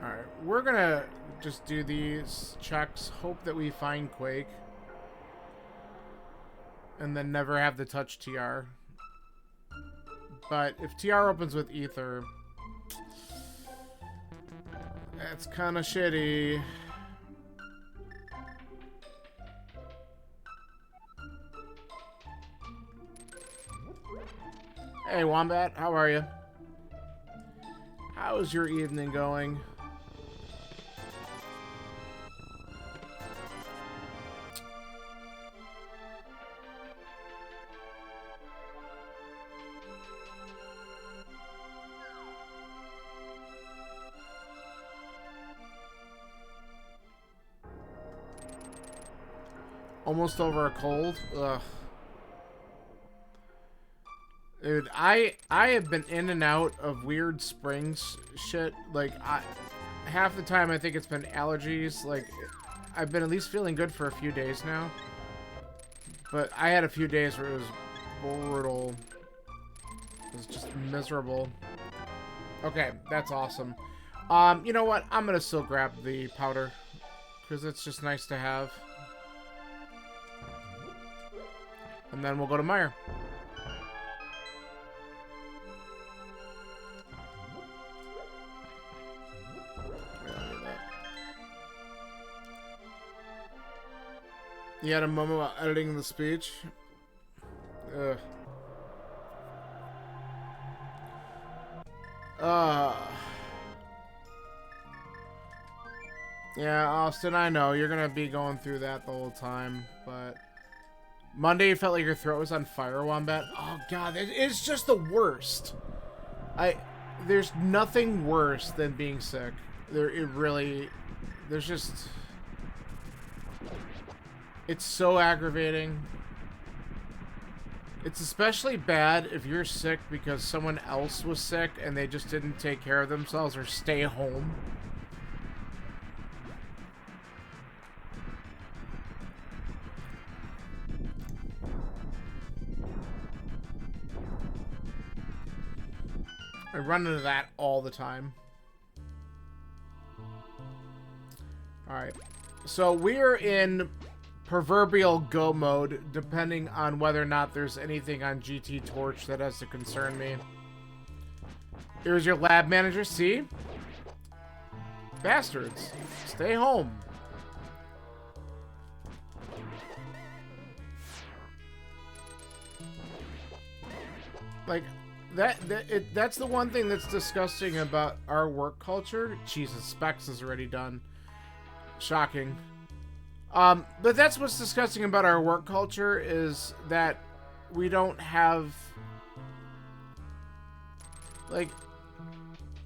Alright, we're gonna just do these checks, hope that we find Quake, and then never have to touch TR. But if TR opens with Ether, that's kind of shitty. Hey, Wombat, how are you? How's your evening going? Almost over a cold? Ugh. Dude, I have been in and out of weird springs shit. Like, half the time I think it's been allergies. Like, I've been at least feeling good for a few days now. But I had a few days where it was brutal. It was just miserable. Okay, that's awesome. You know what? I'm gonna still grab the powder. Because it's just nice to have. And then we'll go to Meyer. You had a moment about editing the speech? Ugh. Yeah, Austin, I know. You're gonna be going through that the whole time, but... Monday, you felt like your throat was on fire, Wombat? Oh, God, it's just the worst. There's nothing worse than being sick. There's just... It's so aggravating. It's especially bad if you're sick because someone else was sick and they just didn't take care of themselves or stay home. I run into that all the time. Alright. So we're in proverbial go mode, depending on whether or not there's anything on GT Torch that has to concern me. Here's your lab manager, see? Bastards. Stay home. Like... That's the one thing that's disgusting about our work culture. Jesus, Specs is already done. Shocking. But that's what's disgusting about our work culture is that we don't have... Like,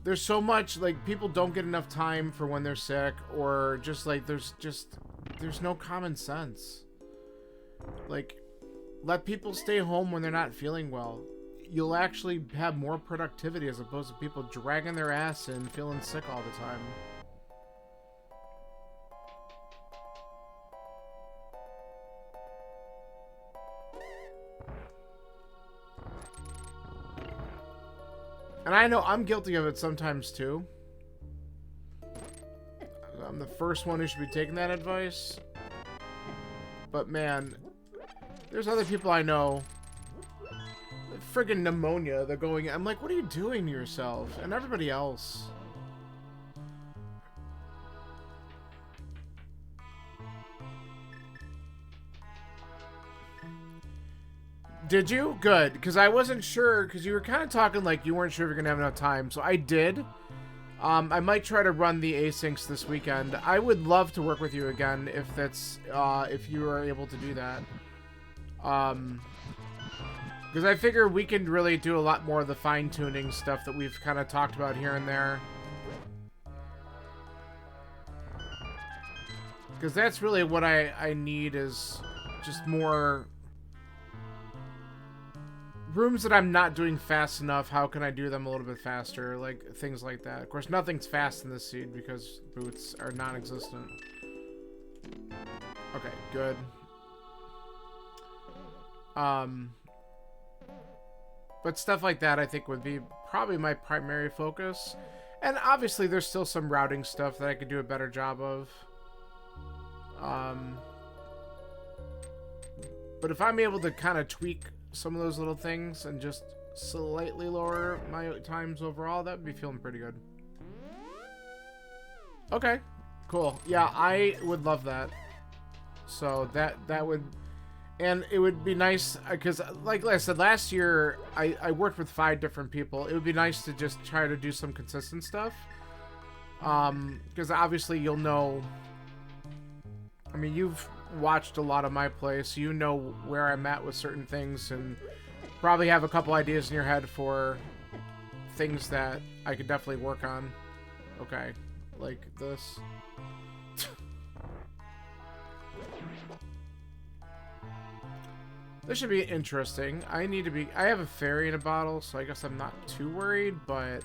there's so much, like, people don't get enough time for when they're sick, or just, like, there's no common sense. Like, let people stay home when they're not feeling well. You'll actually have more productivity as opposed to people dragging their ass and feeling sick all the time. And I know I'm guilty of it sometimes too. I'm the first one who should be taking that advice. But man, there's other people I know. Friggin' pneumonia, they're going... I'm like, what are you doing to yourself? And everybody else. Did you? Good. Because I wasn't sure, because you were kind of talking like you weren't sure if you're going to have enough time. So I did. I might try to run the asyncs this weekend. I would love to work with you again if that's... if you are able to do that. Because I figure we can really do a lot more of the fine-tuning stuff that we've kind of talked about here and there. Because that's really what I need is just more... rooms that I'm not doing fast enough, how can I do them a little bit faster? Like, things like that. Of course, nothing's fast in this seed because boots are non-existent. Okay, good. But stuff like that I think would be probably my primary focus. And obviously there's still some routing stuff that I could do a better job of. But if I'm able to kind of tweak some of those little things and just slightly lower my times overall, that would be feeling pretty good. Okay, cool. Yeah, I would love that. So that would, and it would be nice because, like I said, last year I worked with 5 different people. It would be nice to just try to do some consistent stuff. Because obviously you'll know. I mean, you've watched a lot of my play, so you know where I'm at with certain things, and probably have a couple ideas in your head for things that I could definitely work on. Okay, like this. This should be interesting. I have a fairy in a bottle, so I guess I'm not too worried, but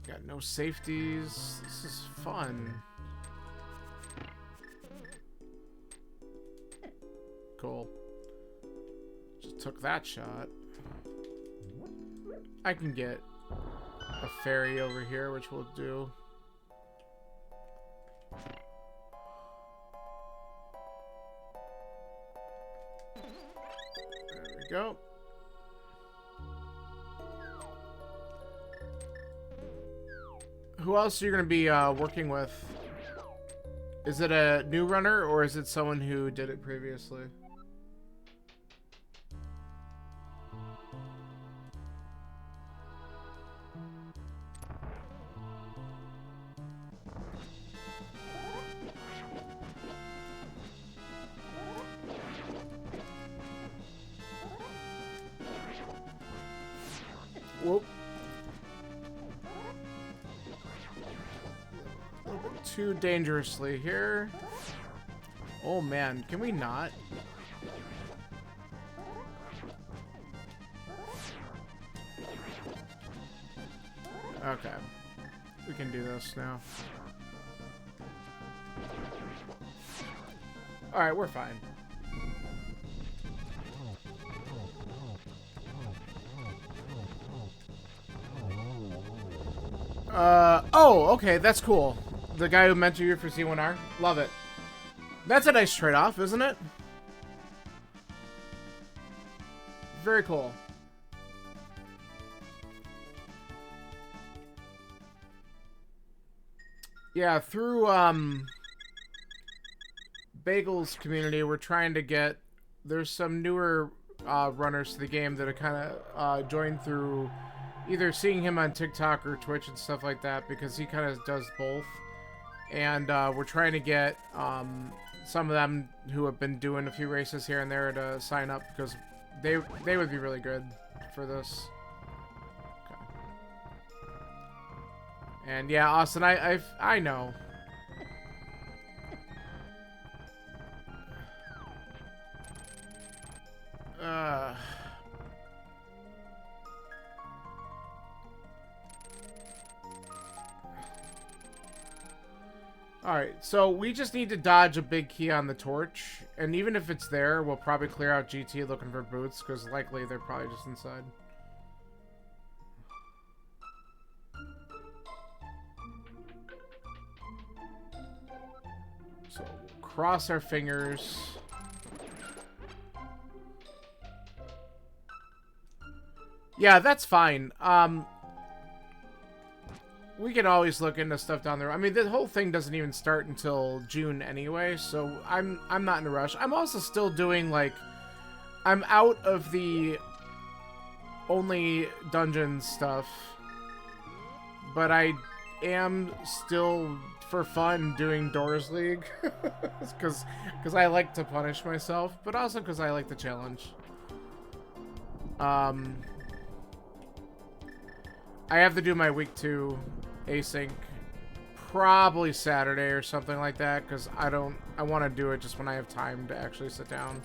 got no safeties. This is fun. Cool. Just took that shot. I can get a fairy over here, which we'll do. There we go. Who else are you going to be working with? Is it a new runner, or is it someone who did it previously? Whoop. A little bit too dangerously here. Oh man, can we not? Okay. We can do this now. Alright, we're fine. Oh, okay, that's cool. The guy who mentored you for C1R? Love it. That's a nice trade-off, isn't it? Very cool. Yeah, through, Bagel's community, we're trying to get... There's some newer, runners to the game that are kind of, joined through... either seeing him on TikTok or Twitch and stuff like that, because he kind of does both. And we're trying to get some of them who have been doing a few races here and there to sign up, because they would be really good for this. Okay. And yeah, Austin, I know. Alright, so we just need to dodge a big key on the torch, and even if it's there, we'll probably clear out GT looking for boots, because likely they're probably just inside. So, we'll cross our fingers. Yeah, that's fine. We can always look into stuff down there. I mean, the whole thing doesn't even start until June anyway, so I'm not in a rush. I'm also still doing, like... I'm out of the only dungeon stuff, but I am still, for fun, doing Doors League. Because I like to punish myself, but also because I like the challenge. I have to do my week 2 async probably Saturday or something like that, because I want to do it just when I have time to actually sit down.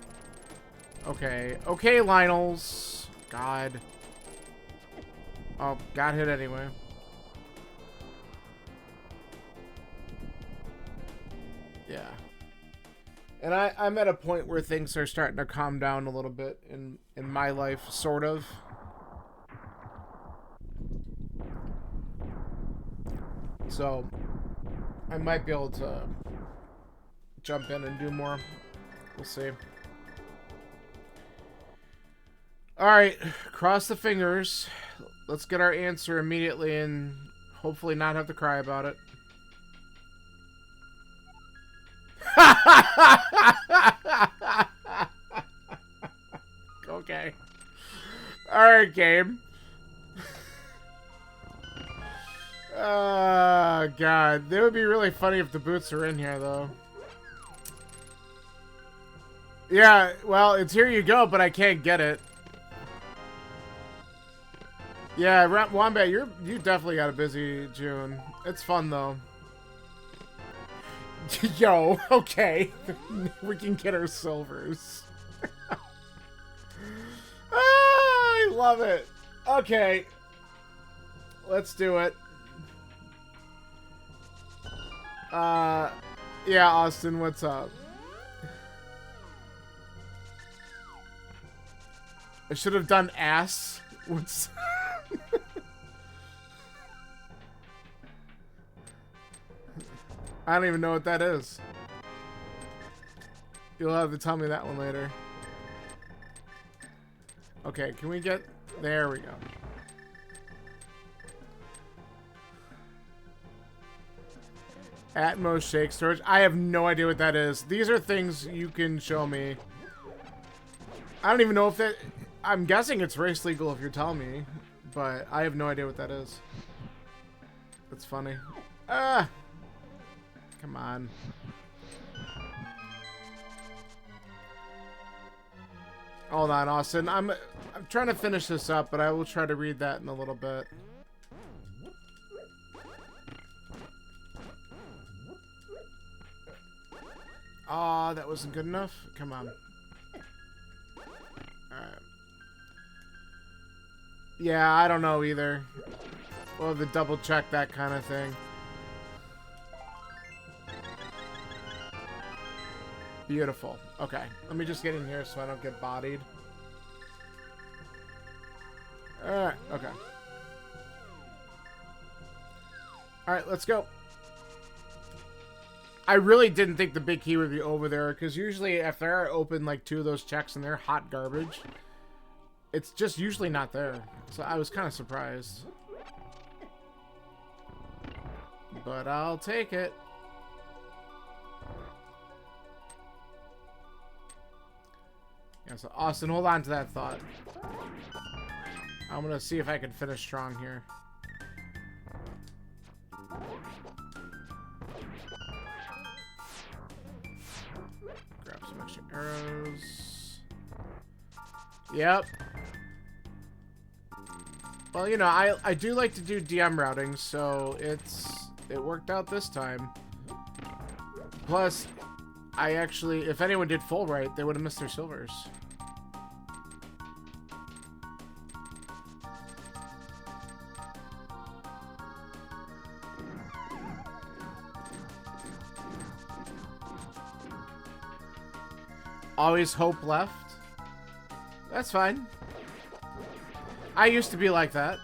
Okay, Lionels. God. Oh, got hit anyway. Yeah. And I'm at a point where things are starting to calm down a little bit in my life, sort of. So, I might be able to jump in and do more. We'll see. Alright, cross the fingers. Let's get our answer immediately and hopefully not have to cry about it. Okay. Alright, game. Oh, God. It would be really funny if the boots are in here, though. Yeah, well, it's here you go, but I can't get it. Yeah, Wombat, you definitely got a busy June. It's fun, though. Yo, okay. We can get our silvers. I love it. Okay. Let's do it. Yeah, Austin, what's up? I should have done ass. What's... I don't even know what that is. You'll have to tell me that one later. Okay, can we get... There we go. Atmos Shake Storage. I have no idea what that is. These are things you can show me. I don't even know if that... I'm guessing it's race legal if you're telling me. But I have no idea what that is. That's funny. Ah! Come on. Hold on, Austin. I'm trying to finish this up, but I will try to read that in a little bit. Aw, that wasn't good enough? Come on. Alright. Yeah, I don't know either. We'll have to double check that kind of thing. Beautiful. Okay. Let me just get in here so I don't get bodied. Alright, okay. Alright, let's go. I really didn't think the big key would be over there, because usually if there are open like 2 of those checks and they're hot garbage, it's just usually not there. So I was kind of surprised. But I'll take it. Yeah, so Austin, hold on to that thought. I'm gonna see if I can finish strong here. Grab some extra arrows. Yep. Well, you know, I do like to do DM routing, so it worked out this time. Plus, I actually, if anyone did full right, they would have missed their silvers. Always hope left. That's fine. I used to be like that.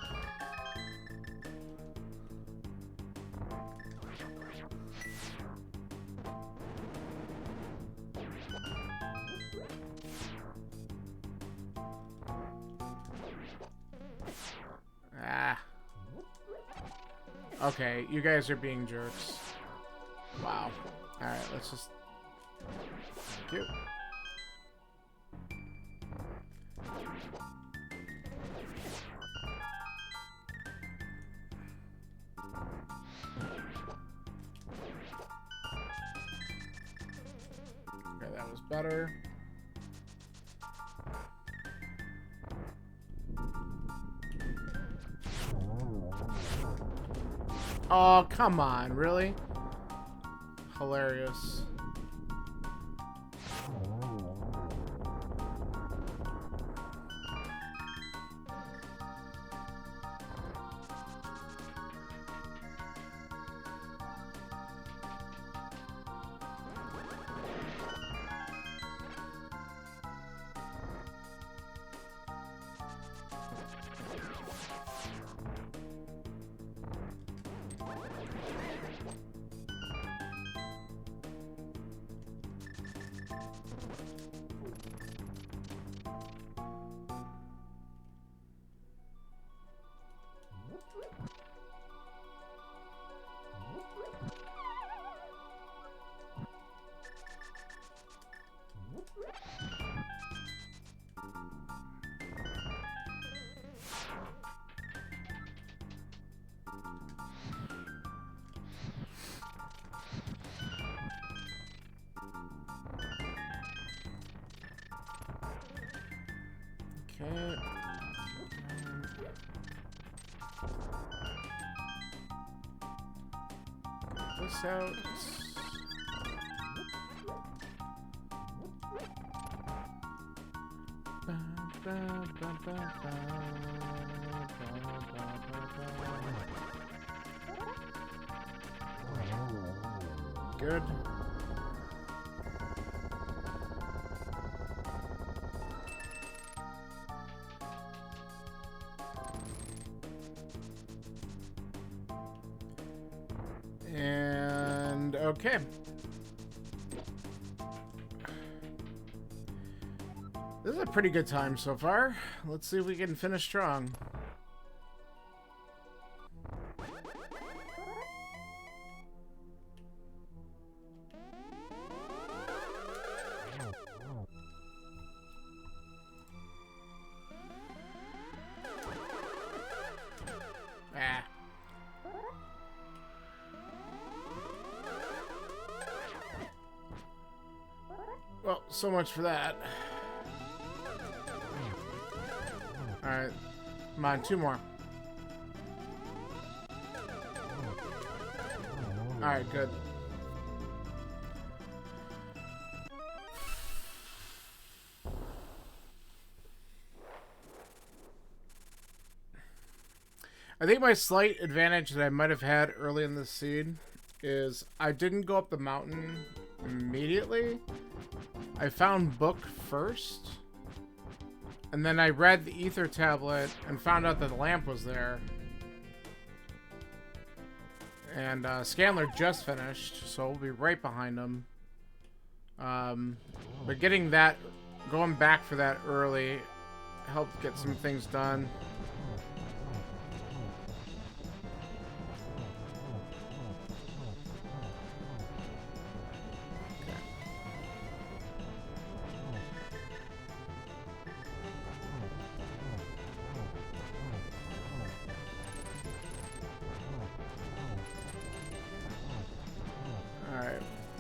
Ah. Okay, you guys are being jerks. Wow. Alright, let's just... Thank you. Okay, that was better. Oh, come on, really? Hilarious. this out. Good. And okay. This is a pretty good time so far. Let's see if we can finish strong. Ah. Well, so much for that. Alright. Come on, 2 more. Alright, good. I think my slight advantage that I might have had early in this seed is I didn't go up the mountain immediately. I found Book first. And then I read the Ether Tablet and found out that the lamp was there. And Scanler just finished, so we'll be right behind him. But getting that, going back for that early, helped get some things done.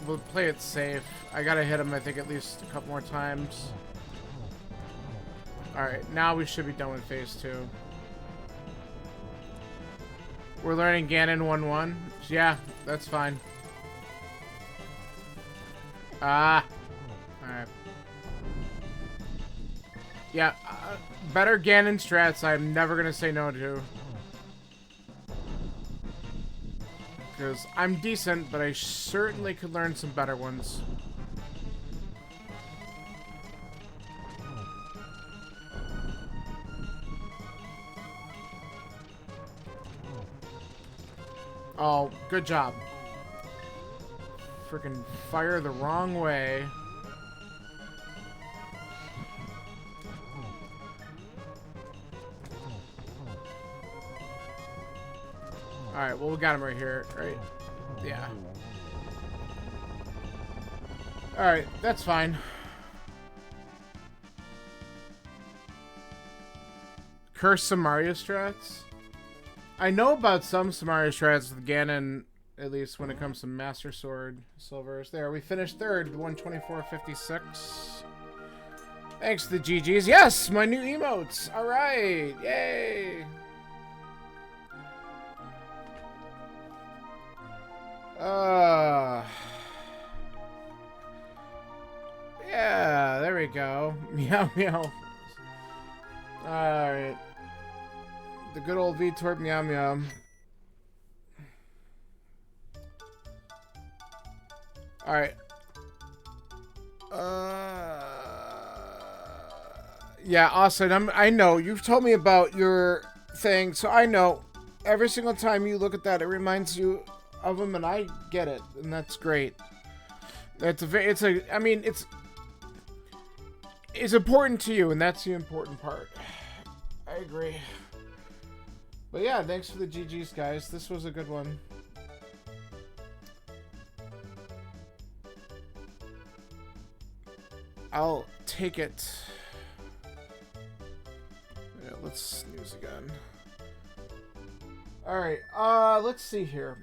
We'll play it safe. I gotta hit him, I think, at least a couple more times. Alright, now we should be done with phase 2. We're learning Ganon 1-1. Yeah, that's fine. Ah. Alright. Yeah, better Ganon strats I'm never gonna say no to. Because I'm decent, but I certainly could learn some better ones. Oh, good job. Freaking fire the wrong way. Alright, well, we got him right here, right? Yeah. Alright, that's fine. Curse some Mario strats? I know about some Mario strats with Ganon, at least when it comes to Master Sword Silvers. There, we finished third, 124.56. Thanks to the GGs. Yes, my new emotes! Alright, yay! Yeah, there we go. Meow meow. Alright. The good old VTorp meow meow. Alright. Yeah, Austin, I know. You've told me about your thing, so I know. Every single time you look at that, it reminds you of him, and I get it, and that's great. It's important to you, and that's the important part. I agree. But yeah, thanks for the GGs, guys. This was a good one. I'll take it. Yeah, let's snooze again. Alright, let's see here.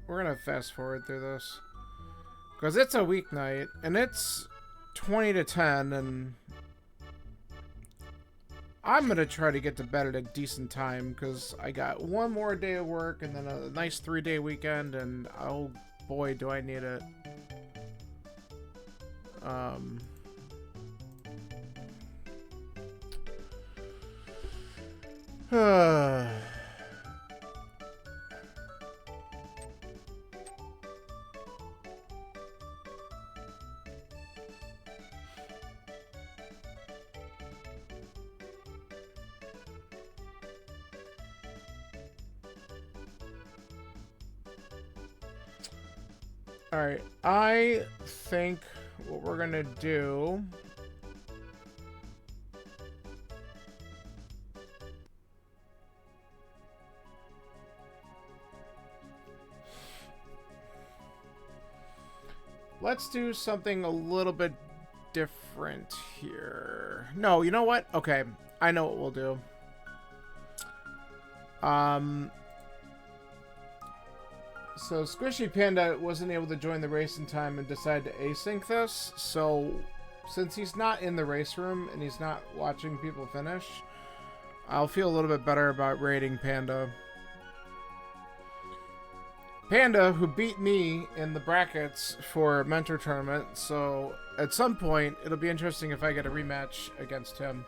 We're gonna fast forward through this. Because it's a weeknight, and it's 20 to 10, and I'm gonna try to get to bed at a decent time because I got one more day of work and then a nice 3-day weekend, and oh boy, do I need it. Alright, I think what we're gonna do... Let's do something a little bit different here. No, you know what? Okay, I know what we'll do. So Squishy Panda wasn't able to join the race in time and decided to async this. So since he's not in the race room and he's not watching people finish, I'll feel a little bit better about rating Panda. Panda, who beat me in the brackets for Mentor Tournament, so at some point it'll be interesting if I get a rematch against him.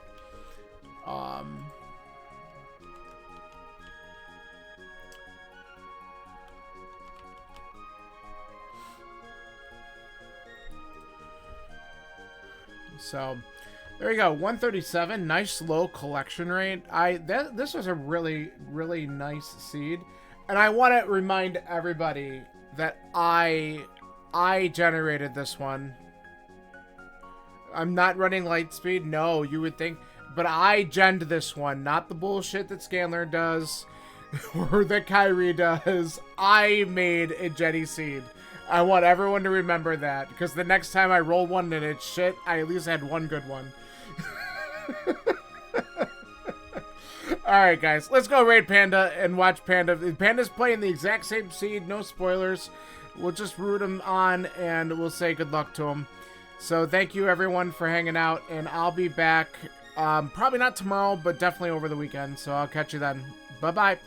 So there you go, 137, nice low collection rate. This was a really, really nice seed. And I want to remind everybody that I generated this one. I'm not running Lightspeed. No, you would think. But I genned this one. Not the bullshit that Scanler does or that Kyrie does. I made a Jenny seed. I want everyone to remember that. Because the next time I roll one and it's shit, I at least had one good one. Alright, guys. Let's go raid Panda and watch Panda. Panda's playing the exact same seed. No spoilers. We'll just root him on and we'll say good luck to him. So thank you, everyone, for hanging out. And I'll be back probably not tomorrow, but definitely over the weekend. So I'll catch you then. Bye-bye.